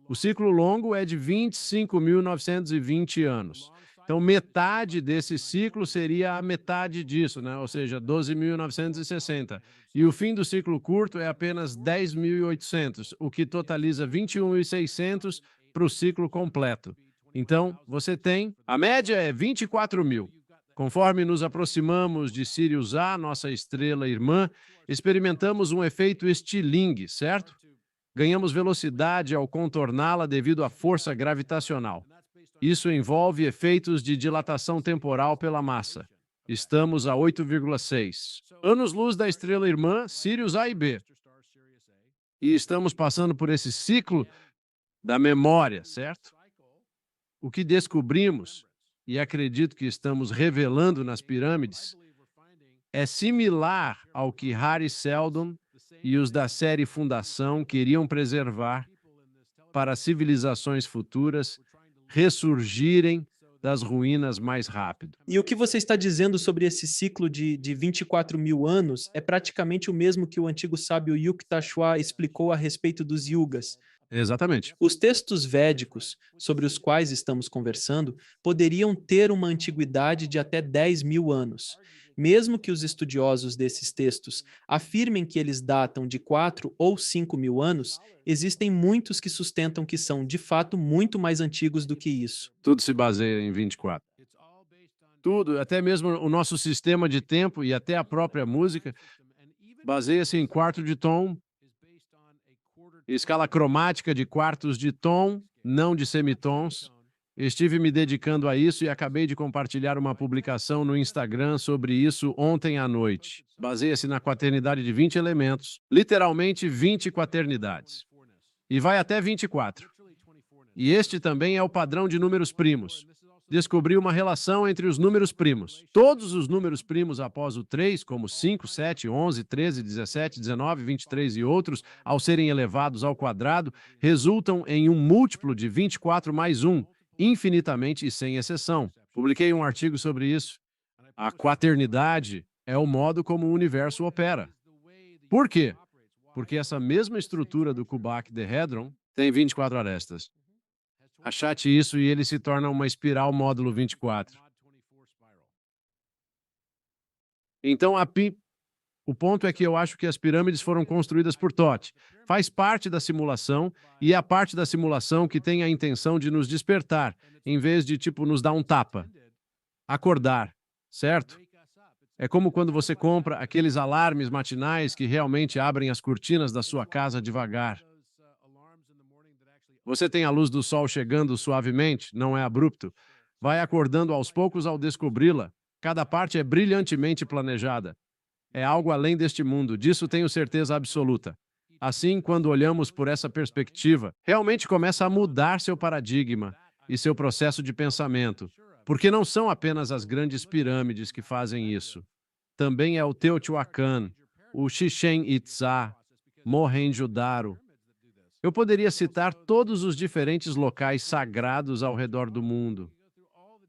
O ciclo longo é de 25.920 anos. Então, metade desse ciclo seria a metade disso, né? Ou seja, 12.960. E o fim do ciclo curto é apenas 10.800, o que totaliza 21.600 para o ciclo completo. Então, você tem... A média é 24 mil. Conforme nos aproximamos de Sirius A, nossa estrela irmã, experimentamos um efeito estilingue, certo? Ganhamos velocidade ao contorná-la devido à força gravitacional. Isso envolve efeitos de dilatação temporal pela massa. Estamos a 8,6 anos-luz da estrela irmã Sirius A e B. E estamos passando por esse ciclo da memória, certo? O que descobrimos, e acredito que estamos revelando nas pirâmides, é similar ao que Harry Seldon e os da série Fundação queriam preservar para civilizações futuras ressurgirem das ruínas mais rápido. E o que você está dizendo sobre esse ciclo de 24 mil anos é praticamente o mesmo que o antigo sábio Yukteswar explicou a respeito dos yugas. Exatamente. Os textos védicos, sobre os quais estamos conversando, poderiam ter uma antiguidade de até 10 mil anos. Mesmo que os estudiosos desses textos afirmem que eles datam de 4 ou 5 mil anos, existem muitos que sustentam que são, de fato, muito mais antigos do que isso. Tudo se baseia em 24. Tudo, até mesmo o nosso sistema de tempo e até a própria música, baseia-se em quarto de tom, escala cromática de quartos de tom, não de semitons. Estive me dedicando a isso e acabei de compartilhar uma publicação no Instagram sobre isso ontem à noite. Baseia-se na quaternidade de 20 elementos, literalmente 20 quaternidades. E vai até 24. E este também é o padrão de números primos. Descobri uma relação entre os números primos. Todos os números primos após o 3, como 5, 7, 11, 13, 17, 19, 23 e outros, ao serem elevados ao quadrado, resultam em um múltiplo de 24 mais 1, infinitamente e sem exceção. Publiquei um artigo sobre isso. A quaternidade é o modo como o universo opera. Por quê? Porque essa mesma estrutura do Kubak-Dehedron tem 24 arestas. Achate isso e ele se torna uma espiral módulo 24. Então, o ponto é que eu acho que as pirâmides foram construídas por Thoth. Faz parte da simulação e é a parte da simulação que tem a intenção de nos despertar, em vez de, nos dar um tapa. Acordar, certo? É como quando você compra aqueles alarmes matinais que realmente abrem as cortinas da sua casa devagar. Você tem a luz do sol chegando suavemente, não é abrupto. Vai acordando aos poucos ao descobri-la. Cada parte é brilhantemente planejada. É algo além deste mundo, disso tenho certeza absoluta. Assim, quando olhamos por essa perspectiva, realmente começa a mudar seu paradigma e seu processo de pensamento, porque não são apenas as grandes pirâmides que fazem isso. Também é o Teotihuacan, o Chichén Itzá, Mohenjo-Daro. Eu poderia citar todos os diferentes locais sagrados ao redor do mundo.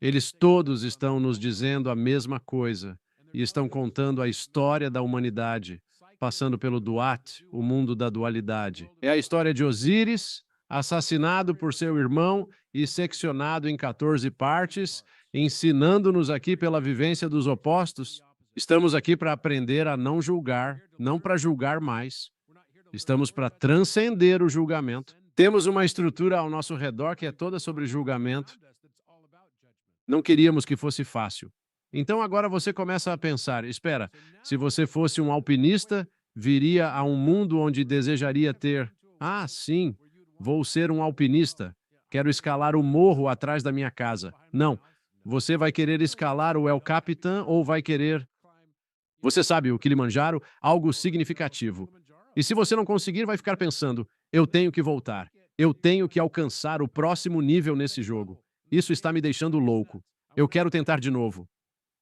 Eles todos estão nos dizendo a mesma coisa e estão contando a história da humanidade, passando pelo Duat, o mundo da dualidade. É a história de Osíris, assassinado por seu irmão e seccionado em 14 partes, ensinando-nos aqui pela vivência dos opostos. Estamos aqui para aprender a não julgar, não para julgar mais. Estamos para transcender o julgamento. Temos uma estrutura ao nosso redor que é toda sobre julgamento. Não queríamos que fosse fácil. Então agora você começa a pensar, espera, se você fosse um alpinista, viria a um mundo onde desejaria ter, sim, vou ser um alpinista, quero escalar o morro atrás da minha casa. Não, você vai querer escalar o El Capitan ou vai querer, você sabe, o Kilimanjaro, algo significativo. E se você não conseguir, vai ficar pensando, eu tenho que voltar, eu tenho que alcançar o próximo nível nesse jogo. Isso está me deixando louco. Eu quero tentar de novo.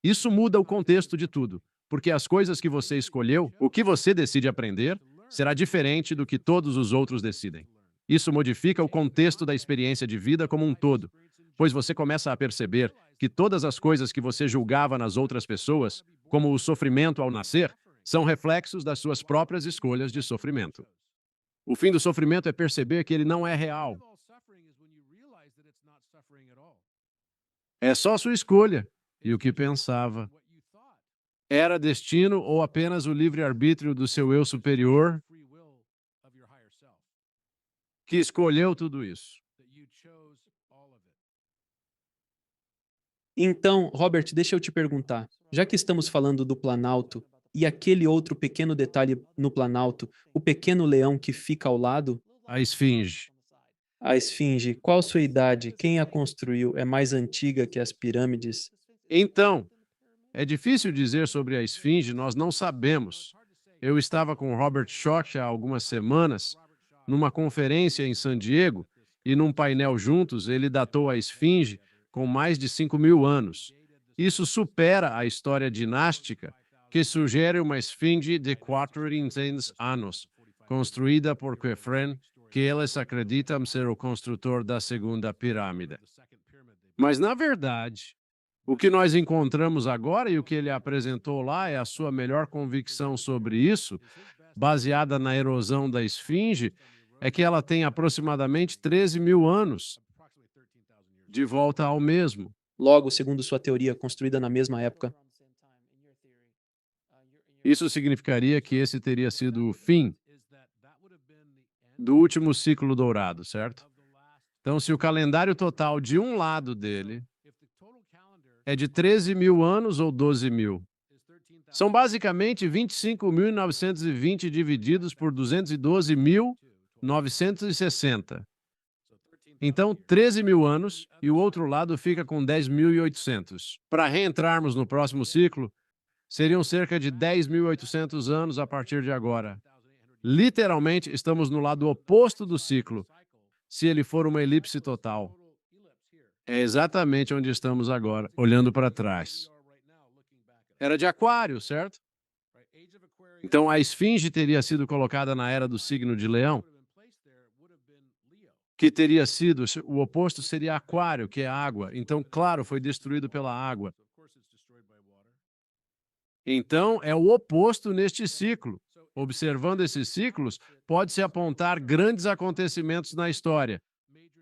Isso muda o contexto de tudo, porque as coisas que você escolheu, o que você decide aprender, será diferente do que todos os outros decidem. Isso modifica o contexto da experiência de vida como um todo, pois você começa a perceber que todas as coisas que você julgava nas outras pessoas, como o sofrimento ao nascer, são reflexos das suas próprias escolhas de sofrimento. O fim do sofrimento é perceber que ele não é real. É só sua escolha e o que pensava. Era destino ou apenas o livre-arbítrio do seu eu superior que escolheu tudo isso? Então, Robert, deixa eu te perguntar. Já que estamos falando do Planalto e aquele outro pequeno detalhe no Planalto, o pequeno leão que fica ao lado, A esfinge. A esfinge, qual sua idade? Quem a construiu? É mais antiga que as pirâmides? Então, é difícil dizer sobre a esfinge, nós não sabemos. Eu estava com Robert Schoch há algumas semanas, numa conferência em San Diego, e num painel juntos ele datou a esfinge com mais de 5.000 anos. Isso supera a história dinástica, que sugere uma esfinge de 400 anos, construída por Khafre, que eles acreditam ser o construtor da segunda pirâmide. Mas, na verdade, o que nós encontramos agora e o que ele apresentou lá é a sua melhor convicção sobre isso, baseada na erosão da esfinge, é que ela tem aproximadamente 13.000 anos, de volta ao mesmo. Logo, segundo sua teoria, construída na mesma época. Isso significaria que esse teria sido o fim do último ciclo dourado, certo? Então, se o calendário total de um lado dele é de 13.000 anos ou 12.000, são basicamente 25.920 divididos por 212.960. Então, 13.000 anos e o outro lado fica com 10.800. Para reentrarmos no próximo ciclo, seriam cerca de 10.800 anos a partir de agora. Literalmente, estamos no lado oposto do ciclo, se ele for uma elipse total. É exatamente onde estamos agora, olhando para trás. Era de Aquário, certo? Então, a esfinge teria sido colocada na era do signo de Leão, que teria sido, o oposto seria Aquário, que é água. Então, claro, foi destruído pela água. Então, é o oposto neste ciclo. Observando esses ciclos, pode-se apontar grandes acontecimentos na história.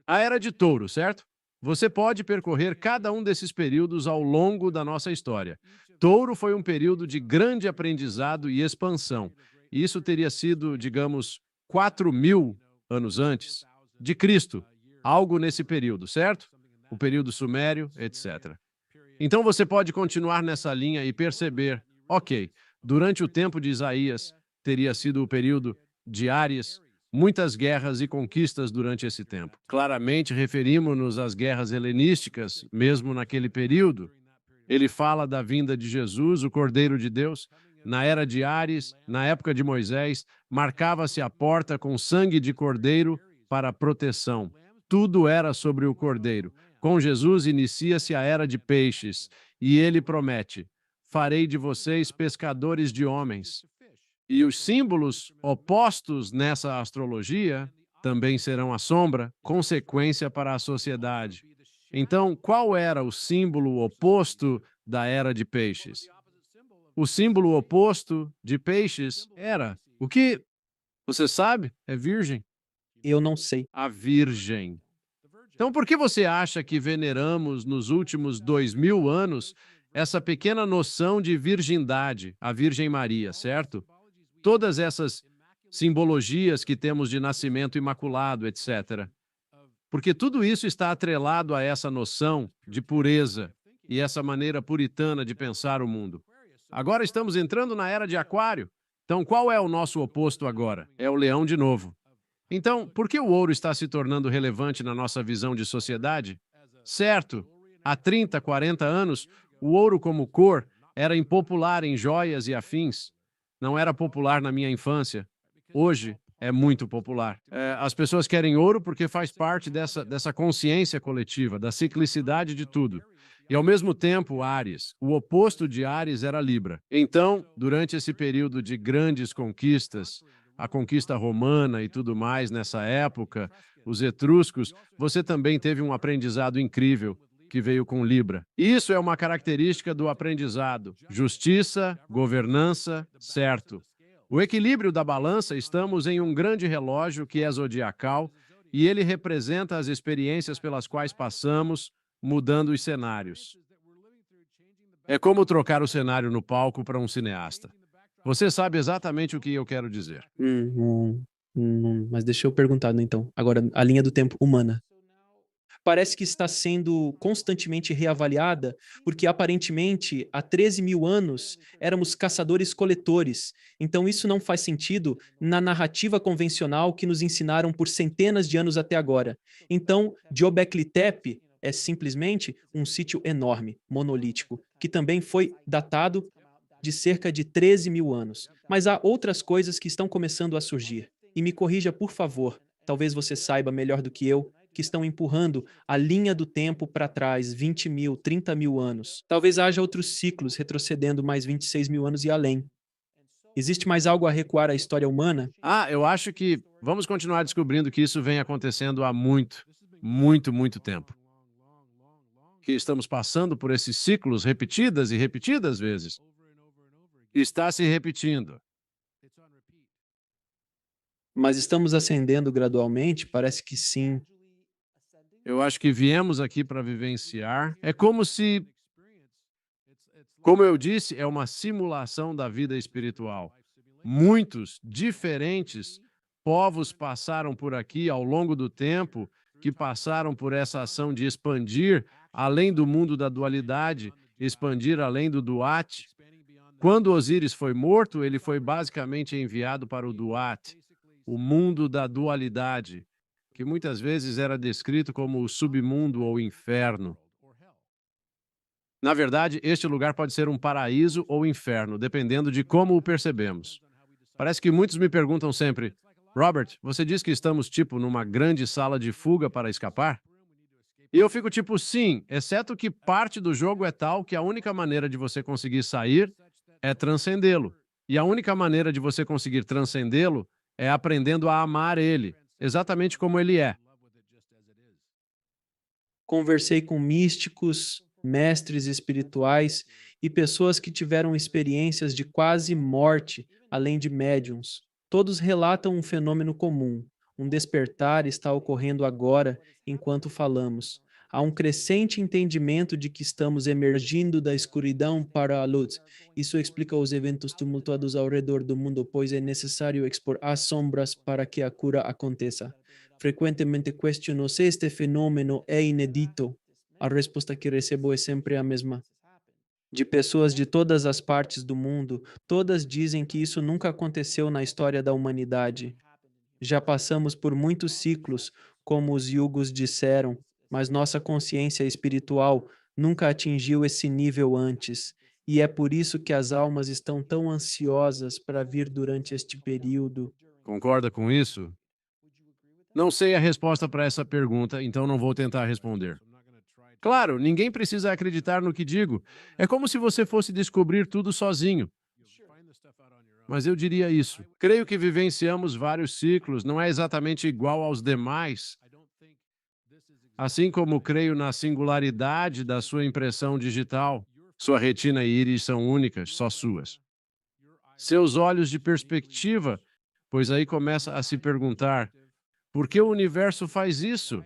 A Era de Touro, certo? Você pode percorrer cada um desses períodos ao longo da nossa história. Touro foi um período de grande aprendizado e expansão. E isso teria sido, digamos, 4.000 anos antes de Cristo, algo nesse período, certo? O período sumério, etc. Então você pode continuar nessa linha e perceber, ok, durante o tempo de Isaías, teria sido o período de Áries, muitas guerras e conquistas durante esse tempo. Claramente referimos-nos às guerras helenísticas, mesmo naquele período. Ele fala da vinda de Jesus, o Cordeiro de Deus. Na era de Áries, na época de Moisés, marcava-se a porta com sangue de cordeiro para proteção. Tudo era sobre o cordeiro. Com Jesus inicia-se a era de peixes, e ele promete: farei de vocês pescadores de homens. E os símbolos opostos nessa astrologia também serão a sombra, consequência para a sociedade. Então, qual era o símbolo oposto da era de peixes? O símbolo oposto de peixes era o que, você sabe, é virgem. Eu não sei. A Virgem. Então, por que você acha que veneramos nos últimos 2.000 anos essa pequena noção de virgindade, a Virgem Maria, certo? Todas essas simbologias que temos de nascimento imaculado, etc. Porque tudo isso está atrelado a essa noção de pureza e essa maneira puritana de pensar o mundo. Agora estamos entrando na era de Aquário. Então, qual é o nosso oposto agora? É o leão de novo. Então, por que o ouro está se tornando relevante na nossa visão de sociedade? Certo, há 30, 40 anos, o ouro como cor era impopular em joias e afins. Não era popular na minha infância. Hoje é muito popular. As pessoas querem ouro porque faz parte dessa consciência coletiva, da ciclicidade de tudo. E, ao mesmo tempo, Áries. O oposto de Áries era Libra. Então, durante esse período de grandes conquistas, a conquista romana e tudo mais nessa época, os etruscos, você também teve um aprendizado incrível que veio com Libra. Isso é uma característica do aprendizado: justiça, governança, certo. O equilíbrio da balança, estamos em um grande relógio que é zodiacal e ele representa as experiências pelas quais passamos, mudando os cenários. É como trocar o cenário no palco para um cineasta. Você sabe exatamente o que eu quero dizer. Mas deixa eu perguntar, né, então. Agora, a linha do tempo humana. parece que está sendo constantemente reavaliada, porque aparentemente há 13 mil anos éramos caçadores-coletores. Então isso não faz sentido na narrativa convencional que nos ensinaram por centenas de anos até agora. Então, Göbekli Tepe é simplesmente um sítio enorme, monolítico, que também foi datado de cerca de 13 mil anos. Mas há outras coisas que estão começando a surgir. E me corrija, por favor, talvez você saiba melhor do que eu, que estão empurrando a linha do tempo para trás 20 mil, 30 mil anos. Talvez haja outros ciclos retrocedendo mais 26 mil anos e além. Existe mais algo a recuar à história humana? Ah, eu acho que vamos continuar descobrindo que isso vem acontecendo há muito, muito, muito tempo. Que estamos passando por esses ciclos repetidas e repetidas vezes. Está se repetindo. Mas estamos ascendendo gradualmente? Parece que sim. Eu acho que viemos aqui para vivenciar. É como se, como eu disse, é uma simulação da vida espiritual. Muitos diferentes povos passaram por aqui ao longo do tempo, que passaram por essa ação de expandir além do mundo da dualidade, expandir além do Duat. Quando Osíris foi morto, ele foi basicamente enviado para o Duat, o mundo da dualidade, que muitas vezes era descrito como o submundo ou inferno. Na verdade, este lugar pode ser um paraíso ou inferno, dependendo de como o percebemos. Parece que muitos me perguntam sempre: Robert, você diz que estamos tipo numa grande sala de fuga para escapar? E eu fico tipo, sim, exceto que parte do jogo é tal que a única maneira de você conseguir sair é transcendê-lo. E a única maneira de você conseguir transcendê-lo é aprendendo a amar ele, exatamente como ele é. Conversei com místicos, mestres espirituais e pessoas que tiveram experiências de quase morte, além de médiums. Todos relatam um fenômeno comum. Um despertar está ocorrendo agora enquanto falamos. Há um crescente entendimento de que estamos emergindo da escuridão para a luz. Isso explica os eventos tumultuados ao redor do mundo, pois é necessário expor as sombras para que a cura aconteça. Frequentemente questiono se este fenômeno é inédito. A resposta que recebo é sempre a mesma. De pessoas de todas as partes do mundo, todas dizem que isso nunca aconteceu na história da humanidade. Já passamos por muitos ciclos, como os yugos disseram, mas nossa consciência espiritual nunca atingiu esse nível antes. E é por isso que as almas estão tão ansiosas para vir durante este período. Concorda com isso? Não sei a resposta para essa pergunta, então não vou tentar responder. Claro, ninguém precisa acreditar no que digo. É como se você fosse descobrir tudo sozinho. Mas eu diria isso. Creio que vivenciamos vários ciclos, não é exatamente igual aos demais. Assim como creio na singularidade da sua impressão digital. Sua retina e íris são únicas, só suas. Seus olhos de perspectiva, pois aí começa a se perguntar: por que o universo faz isso?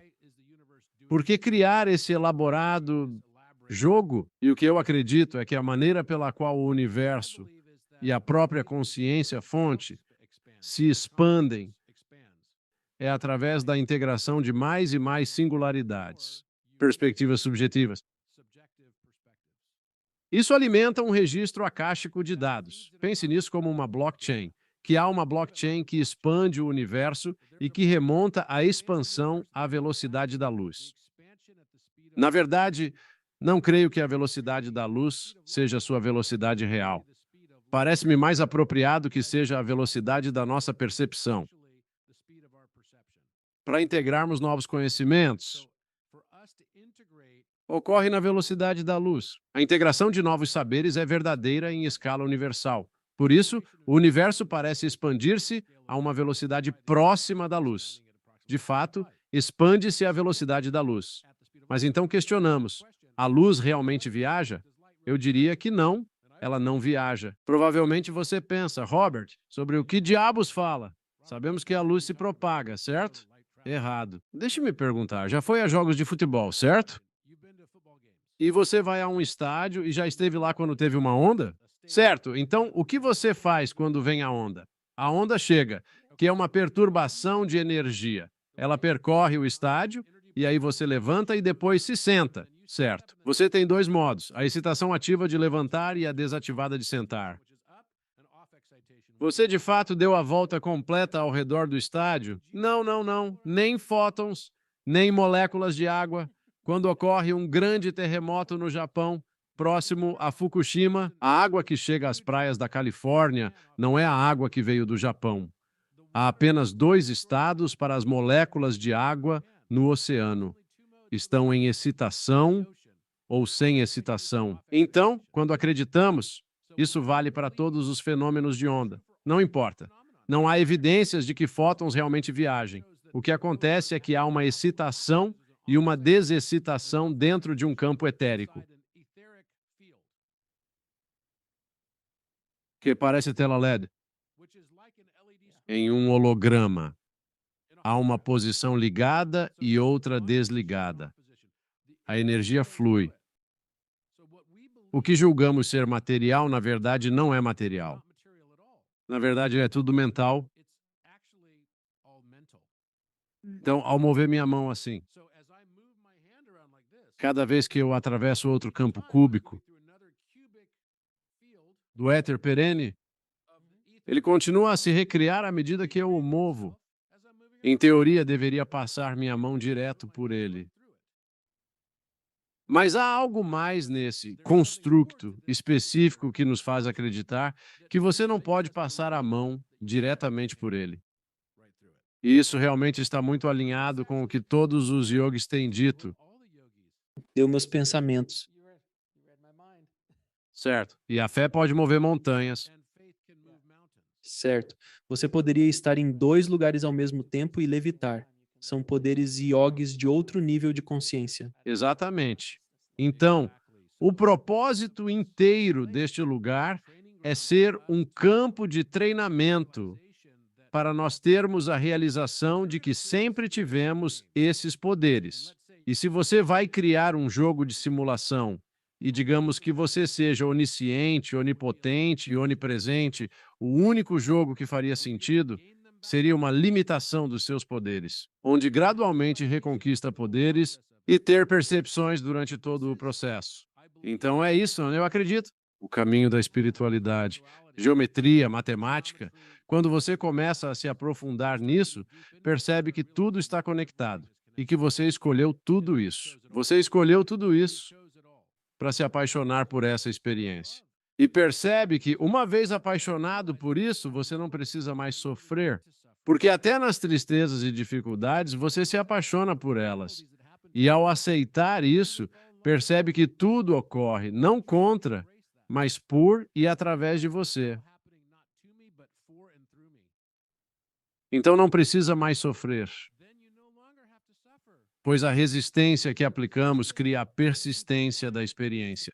Por que criar esse elaborado jogo? E o que eu acredito é que a maneira pela qual o universo e a própria consciência-fonte se expandem é através da integração de mais e mais singularidades, perspectivas subjetivas. Isso alimenta um registro acástico de dados. Pense nisso como uma blockchain, que há uma blockchain que expande o universo e que remonta a expansão à velocidade da luz. Na verdade, não creio que a velocidade da luz seja sua velocidade real. Parece-me mais apropriado que seja a velocidade da nossa percepção. Para integrarmos novos conhecimentos, ocorre na velocidade da luz. A integração de novos saberes é verdadeira em escala universal. Por isso, o universo parece expandir-se a uma velocidade próxima da luz. De fato, expande-se a velocidade da luz. Mas então questionamos: a luz realmente viaja? Eu diria que não, ela não viaja. Provavelmente você pensa: Robert, sobre o que diabos fala? Sabemos que a luz se propaga, certo? Errado. Deixe-me perguntar: já foi a jogos de futebol, certo? E você vai a um estádio e já esteve lá quando teve uma onda? Certo. Então, o que você faz quando vem a onda? A onda chega, que é uma perturbação de energia. Ela percorre o estádio e aí você levanta e depois se senta, certo? Você tem dois modos, a excitação ativa de levantar e a desativada de sentar. Você de fato deu a volta completa ao redor do estádio? Não, não, não. Nem fótons, nem moléculas de água. Quando ocorre um grande terremoto no Japão, próximo a Fukushima, a água que chega às praias da Califórnia não é a água que veio do Japão. Há apenas dois estados para as moléculas de água no oceano. Estão em excitação ou sem excitação. Então, quando acreditamos, isso vale para todos os fenômenos de onda. Não importa. Não há evidências de que fótons realmente viajem. O que acontece é que há uma excitação e uma desexcitação dentro de um campo etérico, que parece tela LED, em um holograma. Há uma posição ligada e outra desligada. A energia flui. O que julgamos ser material, na verdade, não é material. Na verdade, é tudo mental. Então, ao mover minha mão assim, cada vez que eu atravesso outro campo cúbico do éter perene, ele continua a se recriar à medida que eu o movo. Em teoria, deveria passar minha mão direto por ele. Mas há algo mais nesse construto específico que nos faz acreditar que você não pode passar a mão diretamente por ele. E isso realmente está muito alinhado com o que todos os yogis têm dito, Deu meus pensamentos. certo? E a fé pode mover montanhas. Certo. Você poderia estar em dois lugares ao mesmo tempo e levitar. São poderes yogis de outro nível de consciência. Exatamente. Então, o propósito inteiro deste lugar é ser um campo de treinamento para nós termos a realização de que sempre tivemos esses poderes. E se você vai criar um jogo de simulação e digamos que você seja onisciente, onipotente e onipresente, o único jogo que faria sentido seria uma limitação dos seus poderes, onde gradualmente reconquista poderes e ter percepções durante todo o processo. Então é isso, eu acredito. O caminho da espiritualidade, geometria, matemática, quando você começa a se aprofundar nisso, percebe que tudo está conectado e que você escolheu tudo isso. Você escolheu tudo isso para se apaixonar por essa experiência. E percebe que, uma vez apaixonado por isso, você não precisa mais sofrer, porque até nas tristezas e dificuldades você se apaixona por elas. E ao aceitar isso, percebe que tudo ocorre não contra, mas por e através de você. Então não precisa mais sofrer, pois a resistência que aplicamos cria a persistência da experiência.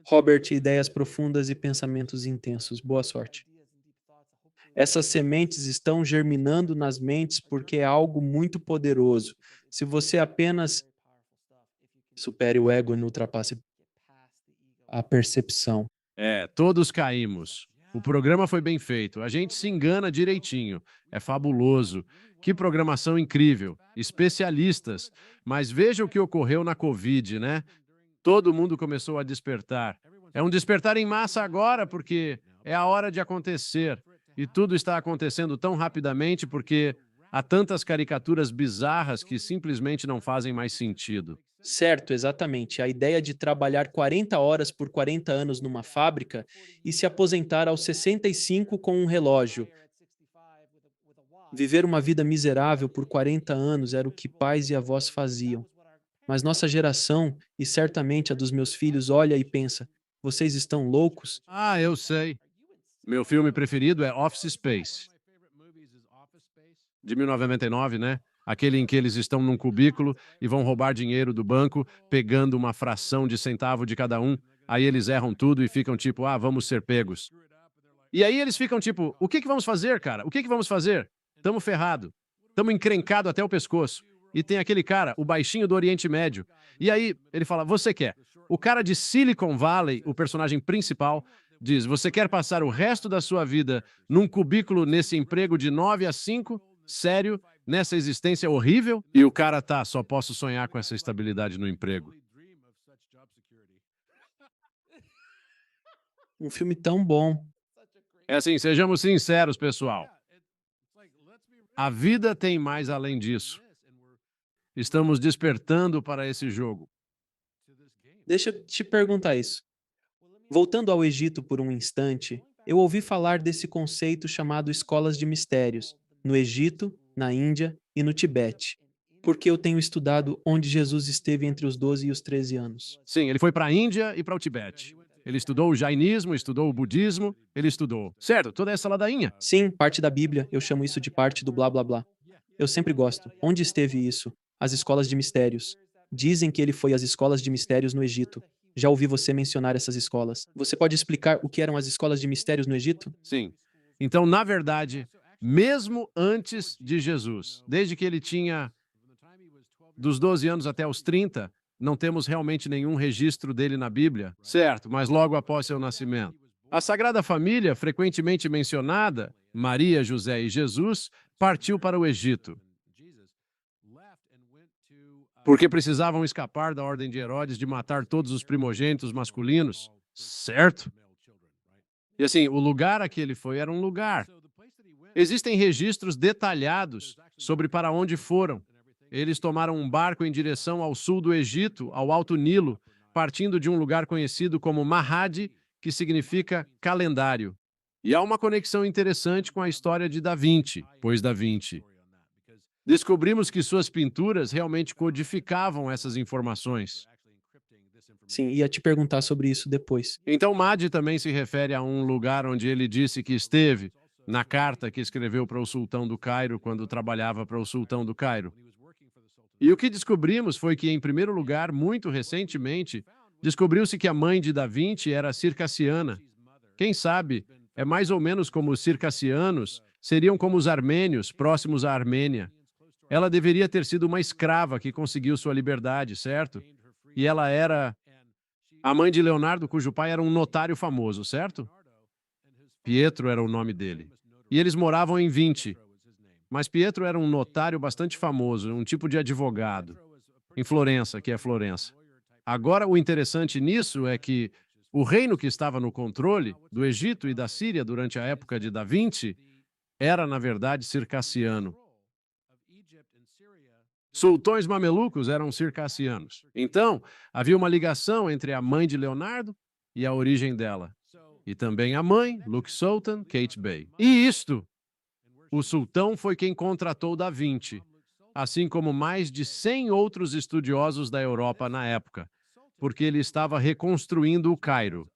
Robert, ideias profundas e pensamentos intensos. Boa sorte. Essas sementes estão germinando nas mentes porque é algo muito poderoso. Se você apenas supere o ego e ultrapasse a percepção. Todos caímos. O programa foi bem feito. A gente se engana direitinho. É fabuloso. Que programação incrível. Especialistas. Mas veja o que ocorreu na Covid, né? Todo mundo começou a despertar. É um despertar em massa agora, porque é a hora de acontecer. E tudo está acontecendo tão rapidamente porque há tantas caricaturas bizarras que simplesmente não fazem mais sentido. Certo, exatamente. A ideia de trabalhar 40 horas por 40 anos numa fábrica e se aposentar aos 65 com um relógio. Viver uma vida miserável por 40 anos era o que pais e avós faziam. Mas nossa geração, e certamente a dos meus filhos, olha e pensa: vocês estão loucos? Ah, eu sei. Meu filme preferido é Office Space, de 1999, né? Aquele em que eles estão num cubículo e vão roubar dinheiro do banco, pegando uma fração de centavo de cada um. Aí eles erram tudo e ficam tipo, ah, vamos ser pegos. E aí eles ficam tipo, o que que vamos fazer, cara? O que que vamos fazer? Tamo ferrado. Tamo encrencado até o pescoço. E tem aquele cara, o baixinho do Oriente Médio. E aí ele fala, você quer? O cara de Silicon Valley, o personagem principal, diz, você quer passar o resto da sua vida num cubículo nesse emprego de 9 a 5, sério, nessa existência horrível, e o cara tá, só posso sonhar com essa estabilidade no emprego. Um filme tão bom. É assim, sejamos sinceros, pessoal. A vida tem mais além disso. Estamos despertando para esse jogo. Deixa eu te perguntar isso. Voltando ao Egito por um instante, eu ouvi falar desse conceito chamado escolas de mistérios, no Egito, na Índia e no Tibete, porque eu tenho estudado onde Jesus esteve entre os 12 e os 13 anos. Sim, ele foi para a Índia e para o Tibete. Ele estudou o jainismo, estudou o budismo, ele estudou. Certo, toda essa ladainha. Sim, parte da Bíblia, eu chamo isso de parte do blá blá blá. Eu sempre gosto. Onde esteve isso? As escolas de mistérios. Dizem que ele foi às escolas de mistérios no Egito. Já ouvi você mencionar essas escolas. Você pode explicar o que eram as escolas de mistérios no Egito? Sim. Então, na verdade, mesmo antes de Jesus, desde que ele tinha dos 12 anos até os 30, não temos realmente nenhum registro dele na Bíblia. Certo, mas logo após seu nascimento. A Sagrada Família, frequentemente mencionada, Maria, José e Jesus, partiu para o Egito, porque precisavam escapar da ordem de Herodes de matar todos os primogênitos masculinos. Certo? E assim, o lugar a que ele foi era um lugar. Existem registros detalhados sobre para onde foram. Eles tomaram um barco em direção ao sul do Egito, ao Alto Nilo, partindo de um lugar conhecido como Mahadi, que significa calendário. E há uma conexão interessante com a história de Da Vinci, pois Da Vinci. Descobrimos que suas pinturas realmente codificavam essas informações. Sim, ia te perguntar sobre isso depois. Então, Mahdi também se refere a um lugar onde ele disse que esteve, na carta que escreveu para o sultão do Cairo quando trabalhava para o sultão do Cairo. E o que descobrimos foi que, em primeiro lugar, muito recentemente, descobriu-se que a mãe de Da Vinci era circassiana. Quem sabe, é mais ou menos como os circassianos seriam como os armênios, próximos à Armênia. Ela deveria ter sido uma escrava que conseguiu sua liberdade, certo? E ela era a mãe de Leonardo, cujo pai era um notário famoso, certo? Pietro era o nome dele. E eles moravam em Vinci. Mas Pietro era um notário bastante famoso, um tipo de advogado, em Florença, que é Florença. Agora, o interessante nisso é que o reino que estava no controle do Egito e da Síria durante a época de Da Vinci era, na verdade, circassiano. Sultões mamelucos eram circassianos. Então, havia uma ligação entre a mãe de Leonardo e a origem dela. E também a mãe, Luke Sultan, Kate Bey. E isto, o sultão foi quem contratou Da Vinci, assim como mais de 100 outros estudiosos da Europa na época, porque ele estava reconstruindo o Cairo.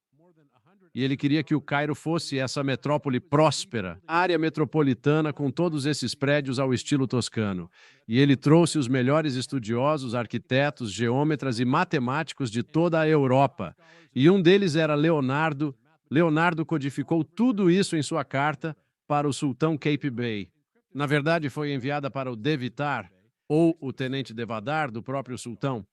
E ele queria que o Cairo fosse essa metrópole próspera, área metropolitana com todos esses prédios ao estilo toscano. E ele trouxe os melhores estudiosos, arquitetos, geômetras e matemáticos de toda a Europa. E um deles era Leonardo. Leonardo codificou tudo isso em sua carta para o sultão Cape Bey. Na verdade, foi enviada para o Devitar, ou o tenente Devadar do próprio sultão.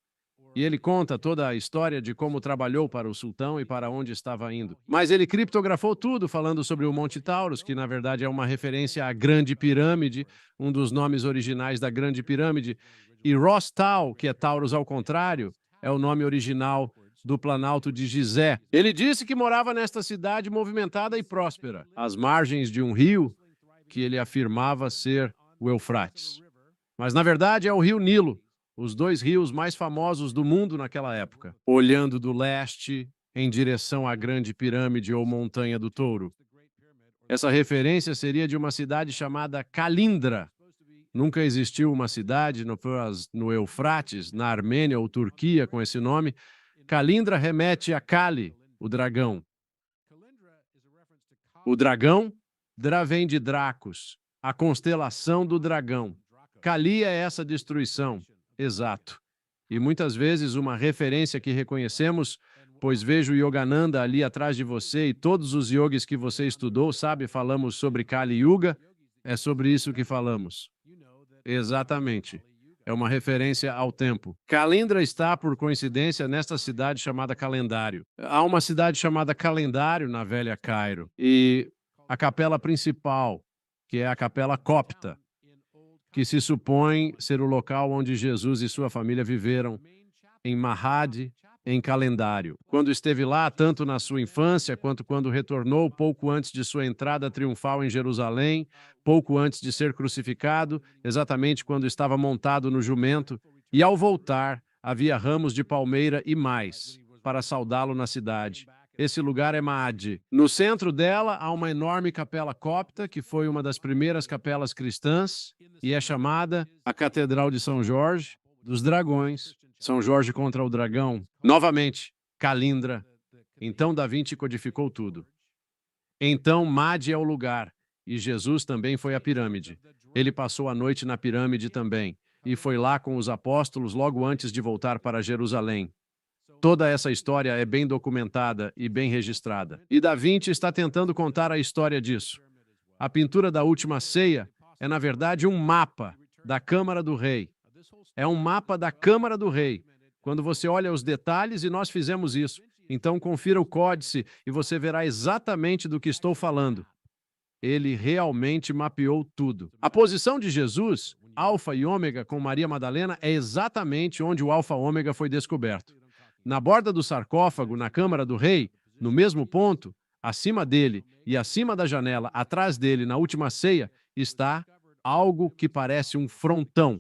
E ele conta toda a história de como trabalhou para o sultão e para onde estava indo. Mas ele criptografou tudo, falando sobre o Monte Taurus, que na verdade é uma referência à Grande Pirâmide, um dos nomes originais da Grande Pirâmide. E Ros Tal, que é Taurus ao contrário, é o nome original do Planalto de Gizé. Ele disse que morava nesta cidade movimentada e próspera, às margens de um rio que ele afirmava ser o Eufrates. Mas na verdade é o rio Nilo, os dois rios mais famosos do mundo naquela época, olhando do leste em direção à Grande Pirâmide ou Montanha do Touro. Essa referência seria de uma cidade chamada Calindra. Nunca existiu uma cidade no Eufrates, na Armênia ou Turquia com esse nome. Calindra remete a Kali, o dragão. O dragão, Dra vem de Dracos, a constelação do dragão. Kali é essa destruição. Exato. E muitas vezes uma referência que reconhecemos, pois vejo Yogananda ali atrás de você e todos os yogis que você estudou, sabe, falamos sobre Kali Yuga, é sobre isso que falamos. Exatamente. É uma referência ao tempo. Calindra está, por coincidência, nesta cidade chamada Calendário. Há uma cidade chamada Calendário na velha Cairo. E a capela principal, que é a capela copta, que se supõe ser o local onde Jesus e sua família viveram, em Mahad, em calendário. Quando esteve lá, tanto na sua infância quanto quando retornou pouco antes de sua entrada triunfal em Jerusalém, pouco antes de ser crucificado, exatamente quando estava montado no jumento, e ao voltar, havia ramos de palmeira e mais, para saudá-lo na cidade. Esse lugar é Maad. No centro dela há uma enorme capela copta, que foi uma das primeiras capelas cristãs, e é chamada a Catedral de São Jorge dos Dragões. São Jorge contra o dragão. Novamente, Calindra. Então Da Vinci codificou tudo. Então Maad é o lugar, e Jesus também foi à pirâmide. Ele passou a noite na pirâmide também, e foi lá com os apóstolos logo antes de voltar para Jerusalém. Toda essa história é bem documentada e bem registrada. E Da Vinci está tentando contar a história disso. A pintura da Última Ceia é, na verdade, um mapa da Câmara do Rei. É um mapa da Câmara do Rei. Quando você olha os detalhes, e nós fizemos isso. Então, confira o códice e você verá exatamente do que estou falando. Ele realmente mapeou tudo. A posição de Jesus, Alfa e Ômega, com Maria Madalena, é exatamente onde o Alfa Ômega foi descoberto. Na borda do sarcófago, na Câmara do Rei, no mesmo ponto, acima dele e acima da janela, atrás dele, na Última Ceia, está algo que parece um frontão.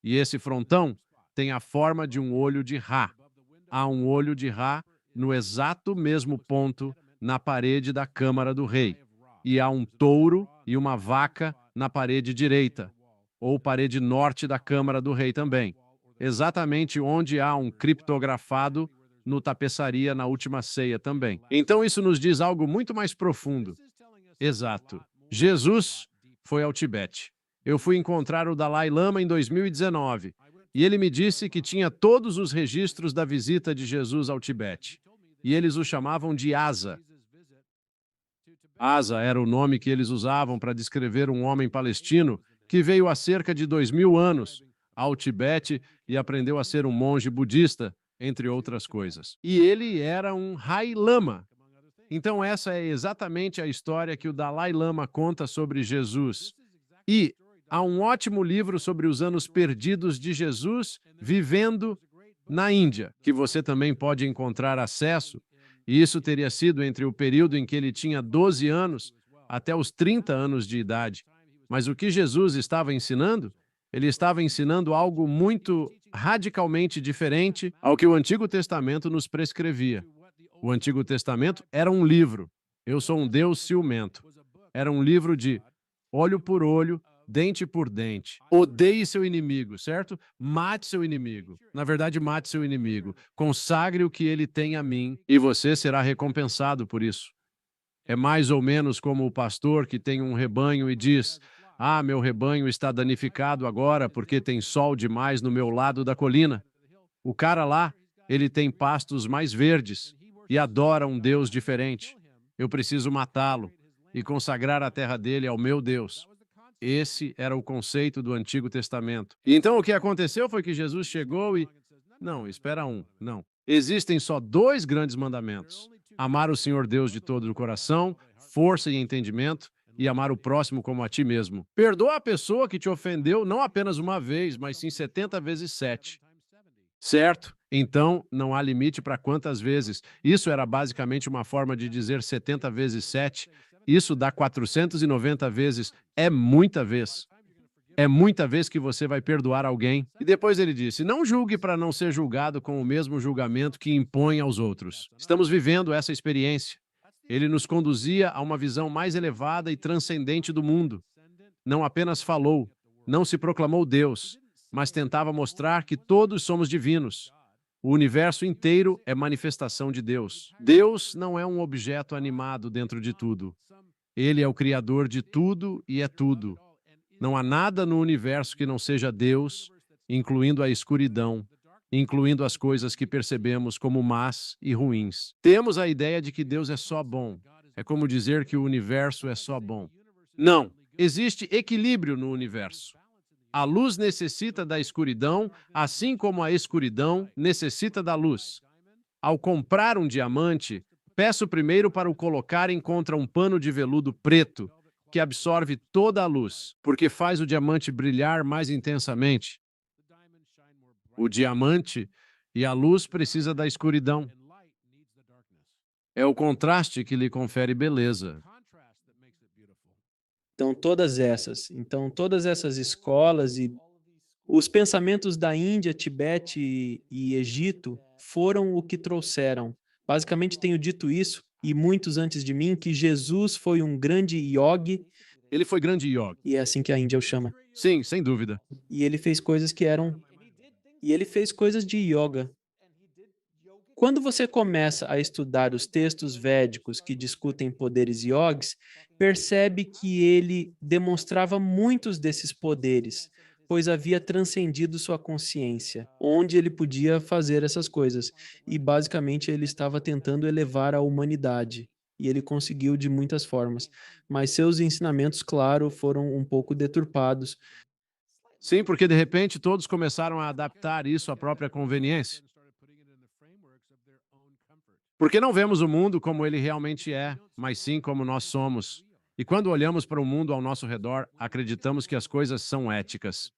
E esse frontão tem a forma de um olho de Ra. Há um olho de Ra no exato mesmo ponto na parede da Câmara do Rei. E há um touro e uma vaca na parede direita, ou parede norte da Câmara do Rei também. Exatamente onde há um criptografado no tapeçaria na Última Ceia também. Então isso nos diz algo muito mais profundo. Exato. Jesus foi ao Tibete. Eu fui encontrar o Dalai Lama em 2019 e ele me disse que tinha todos os registros da visita de Jesus ao Tibete. E eles o chamavam de Asa. Asa era o nome que eles usavam para descrever um homem palestino que veio há cerca de 2000 anos ao Tibete e aprendeu a ser um monge budista, entre outras coisas. E ele era um Rai Lama. Então essa é exatamente a história que o Dalai Lama conta sobre Jesus. E há um ótimo livro sobre os anos perdidos de Jesus vivendo na Índia, que você também pode encontrar acesso, e isso teria sido entre o período em que ele tinha 12 anos até os 30 anos de idade. Mas o que Jesus estava ensinando? Ele estava ensinando algo muito radicalmente diferente ao que o Antigo Testamento nos prescrevia. O Antigo Testamento era um livro. Eu sou um Deus ciumento. Era um livro de olho por olho, dente por dente. Odeie seu inimigo, certo? Mate seu inimigo. Na verdade, mate seu inimigo. Consagre o que ele tem a mim e você será recompensado por isso. É mais ou menos como o pastor que tem um rebanho e diz: Ah, meu rebanho está danificado agora porque tem sol demais no meu lado da colina. O cara lá, ele tem pastos mais verdes e adora um Deus diferente. Eu preciso matá-lo e consagrar a terra dele ao meu Deus. Esse era o conceito do Antigo Testamento. E então o que aconteceu foi que Jesus chegou e... Não, espera não. Existem só dois grandes mandamentos: amar o Senhor Deus de todo o coração, força e entendimento, e amar o próximo como a ti mesmo. Perdoa a pessoa que te ofendeu não apenas uma vez, mas sim 70 vezes 7. Certo? Então, não há limite para quantas vezes. Isso era basicamente uma forma de dizer 70 vezes 7. Isso dá 490 vezes. É muita vez. É muita vez que você vai perdoar alguém. E depois ele disse: Não julgue para não ser julgado com o mesmo julgamento que impõe aos outros. Estamos vivendo essa experiência. Ele nos conduzia a uma visão mais elevada e transcendente do mundo. Não apenas falou, não se proclamou Deus, mas tentava mostrar que todos somos divinos. O universo inteiro é manifestação de Deus. Deus não é um objeto animado dentro de tudo. Ele é o criador de tudo e é tudo. Não há nada no universo que não seja Deus, incluindo a escuridão, incluindo as coisas que percebemos como más e ruins. Temos a ideia de que Deus é só bom. É como dizer que o universo é só bom. Não, existe equilíbrio no universo. A luz necessita da escuridão, assim como a escuridão necessita da luz. Ao comprar um diamante, peço primeiro para o colocarem contra um pano de veludo preto que absorve toda a luz, porque faz o diamante brilhar mais intensamente. O diamante e a luz precisa da escuridão. É o contraste que lhe confere beleza. Então todas essas escolas e os pensamentos da Índia, Tibete e Egito foram o que trouxeram. Basicamente tenho dito isso, e muitos antes de mim, que Jesus foi um grande yogi, Ele foi grande yogi. e é assim que a Índia o chama. Sim, sem dúvida. E ele fez coisas que eram. E ele fez coisas de yoga. Quando você começa a estudar os textos védicos que discutem poderes yogis, percebe que ele demonstrava muitos desses poderes, pois havia transcendido sua consciência, onde ele podia fazer essas coisas. E basicamente ele estava tentando elevar a humanidade. E ele conseguiu de muitas formas. Mas seus ensinamentos, claro, foram um pouco deturpados. Sim, porque de repente todos começaram a adaptar isso à própria conveniência. Porque não vemos o mundo como ele realmente é, mas sim como nós somos. E quando olhamos para o mundo ao nosso redor, acreditamos que as coisas são éticas.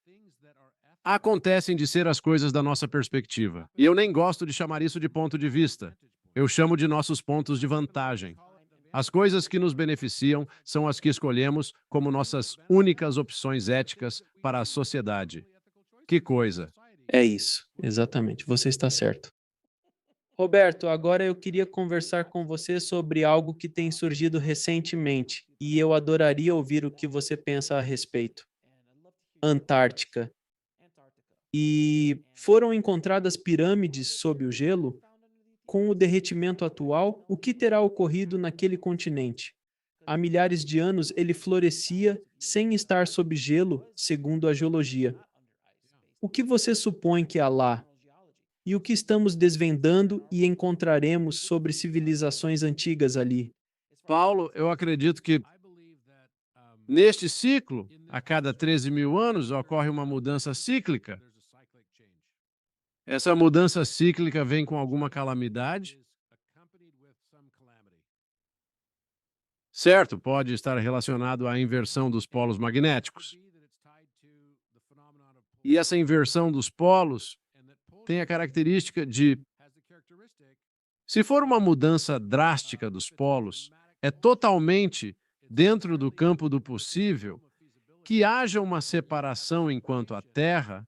Acontecem de ser as coisas da nossa perspectiva. E eu nem gosto de chamar isso de ponto de vista. Eu chamo de nossos pontos de vantagem. As coisas que nos beneficiam são as que escolhemos como nossas únicas opções éticas para a sociedade. Que coisa! É isso, exatamente. Você está certo. Roberto, agora eu queria conversar com você sobre algo que tem surgido recentemente e eu adoraria ouvir o que você pensa a respeito. Antártica. E foram encontradas pirâmides sob o gelo? Com o derretimento atual, o que terá ocorrido naquele continente? Há milhares de anos ele florescia sem estar sob gelo, segundo a geologia. O que você supõe que há lá? E o que estamos desvendando e encontraremos sobre civilizações antigas ali? Paulo, eu acredito que neste ciclo, a cada 13 mil anos, ocorre uma mudança cíclica. Essa mudança cíclica vem com alguma calamidade? Certo, pode estar relacionado à inversão dos polos magnéticos. E essa inversão dos polos tem a característica de, se for uma mudança drástica dos polos, é totalmente dentro do campo do possível que haja uma separação enquanto a Terra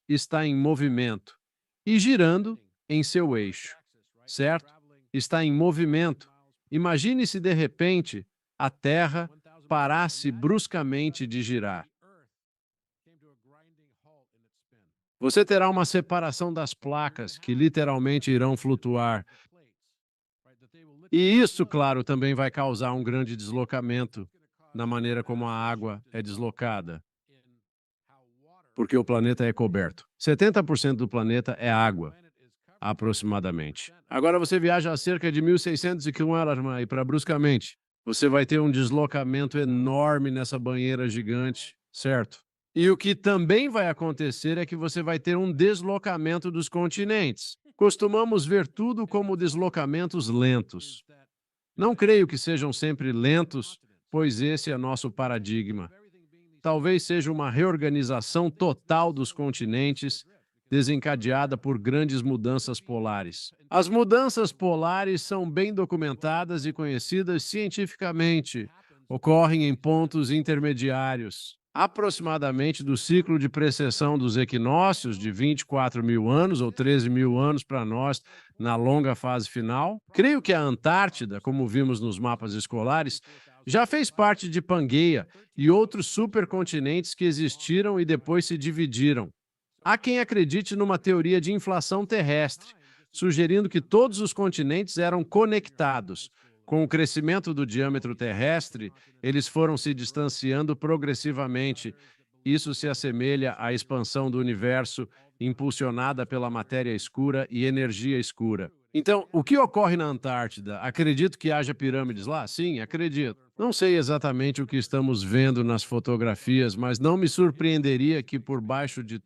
está em movimento e girando em seu eixo, certo? Está em movimento. Imagine se de repente a Terra parasse bruscamente de girar. Você terá uma separação das placas que literalmente irão flutuar. E isso, claro, também vai causar um grande deslocamento na maneira como a água é deslocada, porque o planeta é coberto. 70% do planeta é água, aproximadamente. Agora você viaja a cerca de 1.600 quilômetros aí para bruscamente. Você vai ter um deslocamento enorme nessa banheira gigante, certo? E o que também vai acontecer é que você vai ter um deslocamento dos continentes. Costumamos ver tudo como deslocamentos lentos. Não creio que sejam sempre lentos, pois esse é nosso paradigma. Talvez seja uma reorganização total dos continentes, desencadeada por grandes mudanças polares. As mudanças polares são bem documentadas e conhecidas cientificamente. Ocorrem em pontos intermediários, aproximadamente do ciclo de precessão dos equinócios, de 24 mil anos ou 13 mil anos para nós, na longa fase final. Creio que a Antártida, como vimos nos mapas escolares, já fez parte de Pangeia e outros supercontinentes que existiram e depois se dividiram. Há quem acredite numa teoria de inflação terrestre, sugerindo que todos os continentes eram conectados. Com o crescimento do diâmetro terrestre, eles foram se distanciando progressivamente. Isso se assemelha à expansão do universo, impulsionada pela matéria escura e energia escura. Então, o que ocorre na Antártida? Acredito que haja pirâmides lá? Sim, acredito. Não sei exatamente o que estamos vendo nas fotografias, mas não me surpreenderia que por baixo de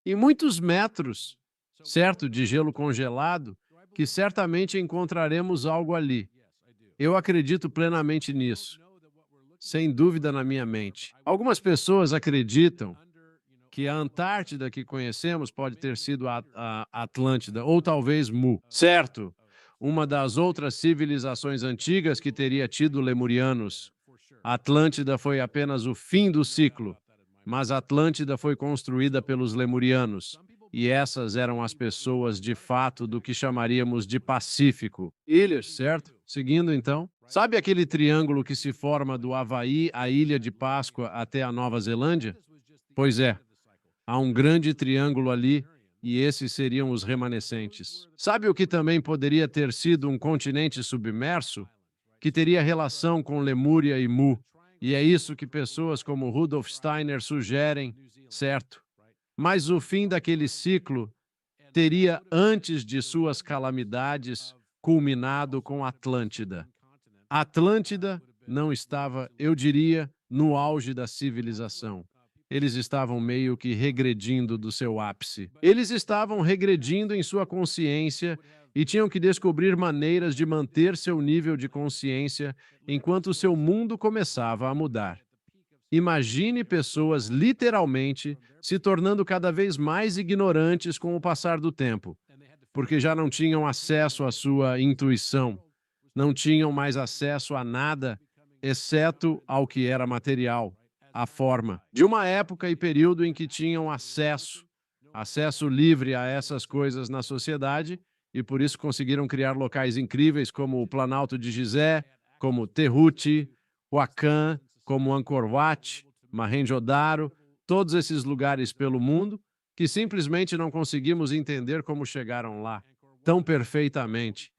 e muitos metros, certo, de gelo congelado, que certamente encontraremos algo ali. Eu acredito plenamente nisso. sem dúvida na minha mente. Algumas pessoas acreditam que a Antártida que conhecemos pode ter sido a Atlântida, ou talvez Mu. Certo, uma das outras civilizações antigas que teria tido lemurianos. A Atlântida foi apenas o fim do ciclo, mas a Atlântida foi construída pelos lemurianos, e essas eram as pessoas de fato do que chamaríamos de Pacífico. Ilhas, certo? Seguindo então. Sabe aquele triângulo que se forma do Havaí à Ilha de Páscoa até a Nova Zelândia? Pois é, há um grande triângulo ali e esses seriam os remanescentes. Sabe o que também poderia ter sido um continente submerso? Que teria relação com Lemúria e Mu. E é isso que pessoas como Rudolf Steiner sugerem, certo? Mas o fim daquele ciclo teria, antes de suas calamidades, culminado com Atlântida. Atlântida não estava, eu diria, no auge da civilização. Eles estavam meio que regredindo do seu ápice. Eles estavam regredindo em sua consciência e tinham que descobrir maneiras de manter seu nível de consciência enquanto seu mundo começava a mudar. Imagine pessoas literalmente se tornando cada vez mais ignorantes com o passar do tempo, porque já não tinham acesso à sua intuição, não tinham mais acesso a nada, exceto ao que era material, a forma. De uma época e período em que tinham acesso livre a essas coisas na sociedade, e por isso conseguiram criar locais incríveis como o Planalto de Gizé, como Tehuti, Huacan, como Angkor Wat, Mohenjo-Daro, todos esses lugares pelo mundo que simplesmente não conseguimos entender como chegaram lá tão perfeitamente.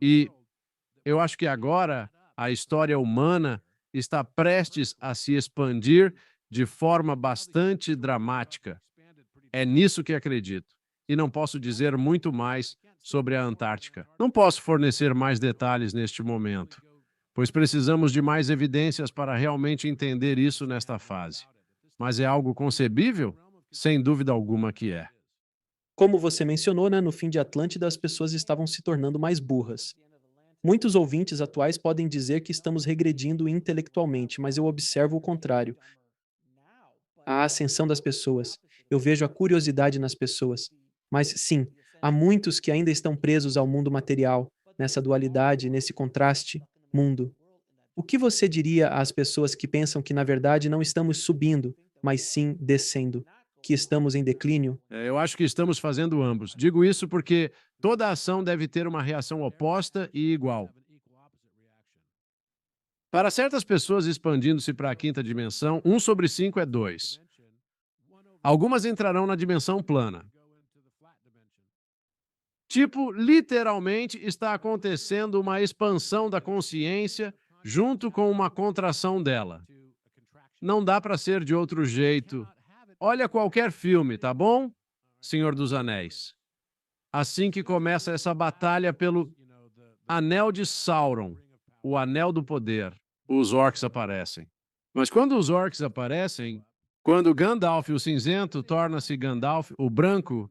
E eu acho que agora a história humana está prestes a se expandir de forma bastante dramática. É nisso que acredito. E não posso dizer muito mais sobre a Antártica. Não posso fornecer mais detalhes neste momento, pois precisamos de mais evidências para realmente entender isso nesta fase. Mas é algo concebível? Sem dúvida alguma que é. Como você mencionou, né, no fim de Atlântida as pessoas estavam se tornando mais burras. Muitos ouvintes atuais podem dizer que estamos regredindo intelectualmente, mas eu observo o contrário. A ascensão das pessoas. Eu vejo a curiosidade nas pessoas. Mas sim, há muitos que ainda estão presos ao mundo material, nessa dualidade, nesse contraste mundo. O que você diria às pessoas que pensam que, na verdade, não estamos subindo, mas sim descendo? Que estamos em declínio? Eu acho que estamos fazendo ambos. Digo isso porque toda ação deve ter uma reação oposta e igual. Para certas pessoas expandindo-se para a quinta dimensão, 1/5 é 2. Algumas entrarão na dimensão plana. Tipo, literalmente está acontecendo uma expansão da consciência junto com uma contração dela. Não dá para ser de outro jeito. Olha qualquer filme, tá bom? Senhor dos Anéis. Assim que começa essa batalha pelo Anel de Sauron, o Anel do Poder, os orcs aparecem. Mas quando os orcs aparecem, quando Gandalf o Cinzento torna-se Gandalf o Branco,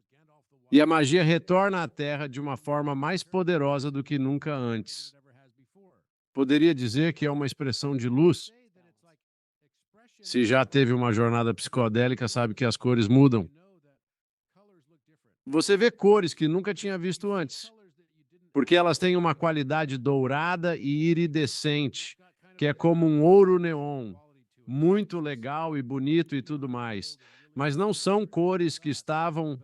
e a magia retorna à Terra de uma forma mais poderosa do que nunca antes. Poderia dizer que é uma expressão de luz. Se já teve uma jornada psicodélica, sabe que as cores mudam. Você vê cores que nunca tinha visto antes, porque elas têm uma qualidade dourada e iridescente, que é como um ouro neon, muito legal e bonito e tudo mais. Mas não são cores que estavam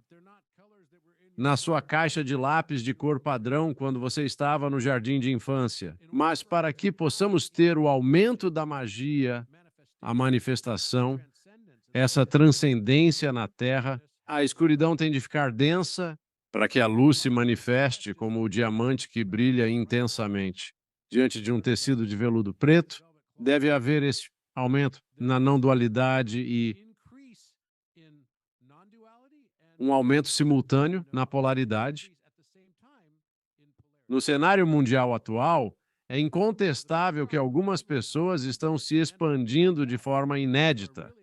na sua caixa de lápis de cor padrão quando você estava no jardim de infância. Mas para que possamos ter o aumento da magia, a manifestação, essa transcendência na Terra, a escuridão tem de ficar densa para que a luz se manifeste como o diamante que brilha intensamente. Diante de um tecido de veludo preto, deve haver esse aumento na não dualidade e um aumento simultâneo na polaridade. No cenário mundial atual, é incontestável que algumas pessoas estão se expandindo de forma inédita.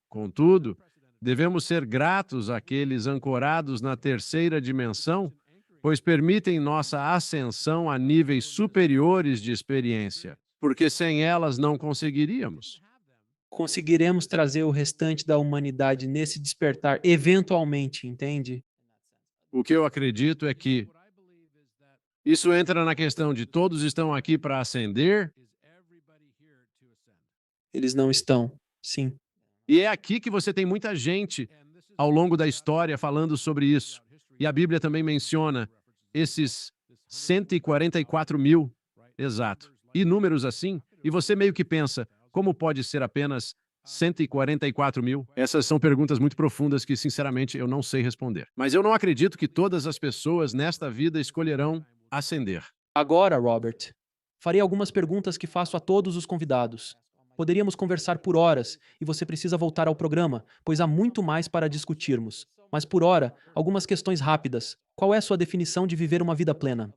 Contudo, devemos ser gratos àqueles ancorados na terceira dimensão, pois permitem nossa ascensão a níveis superiores de experiência. porque sem elas não conseguiríamos. Conseguiremos trazer o restante da humanidade nesse despertar eventualmente, entende? O que eu acredito é que isso entra na questão de todos estão aqui para ascender, Eles não estão. Sim. e é aqui que você tem muita gente ao longo da história falando sobre isso. E a Bíblia também menciona esses 144 mil, exato, e números assim, e você meio que pensa, como pode ser apenas 144 mil? Essas são perguntas muito profundas que, sinceramente, eu não sei responder. Mas eu não acredito que todas as pessoas nesta vida escolherão ascender. Agora, Robert, farei algumas perguntas que faço a todos os convidados. Poderíamos conversar por horas e você precisa voltar ao programa, pois há muito mais para discutirmos. Mas por hora, algumas questões rápidas. Qual é a sua definição de viver uma vida plena?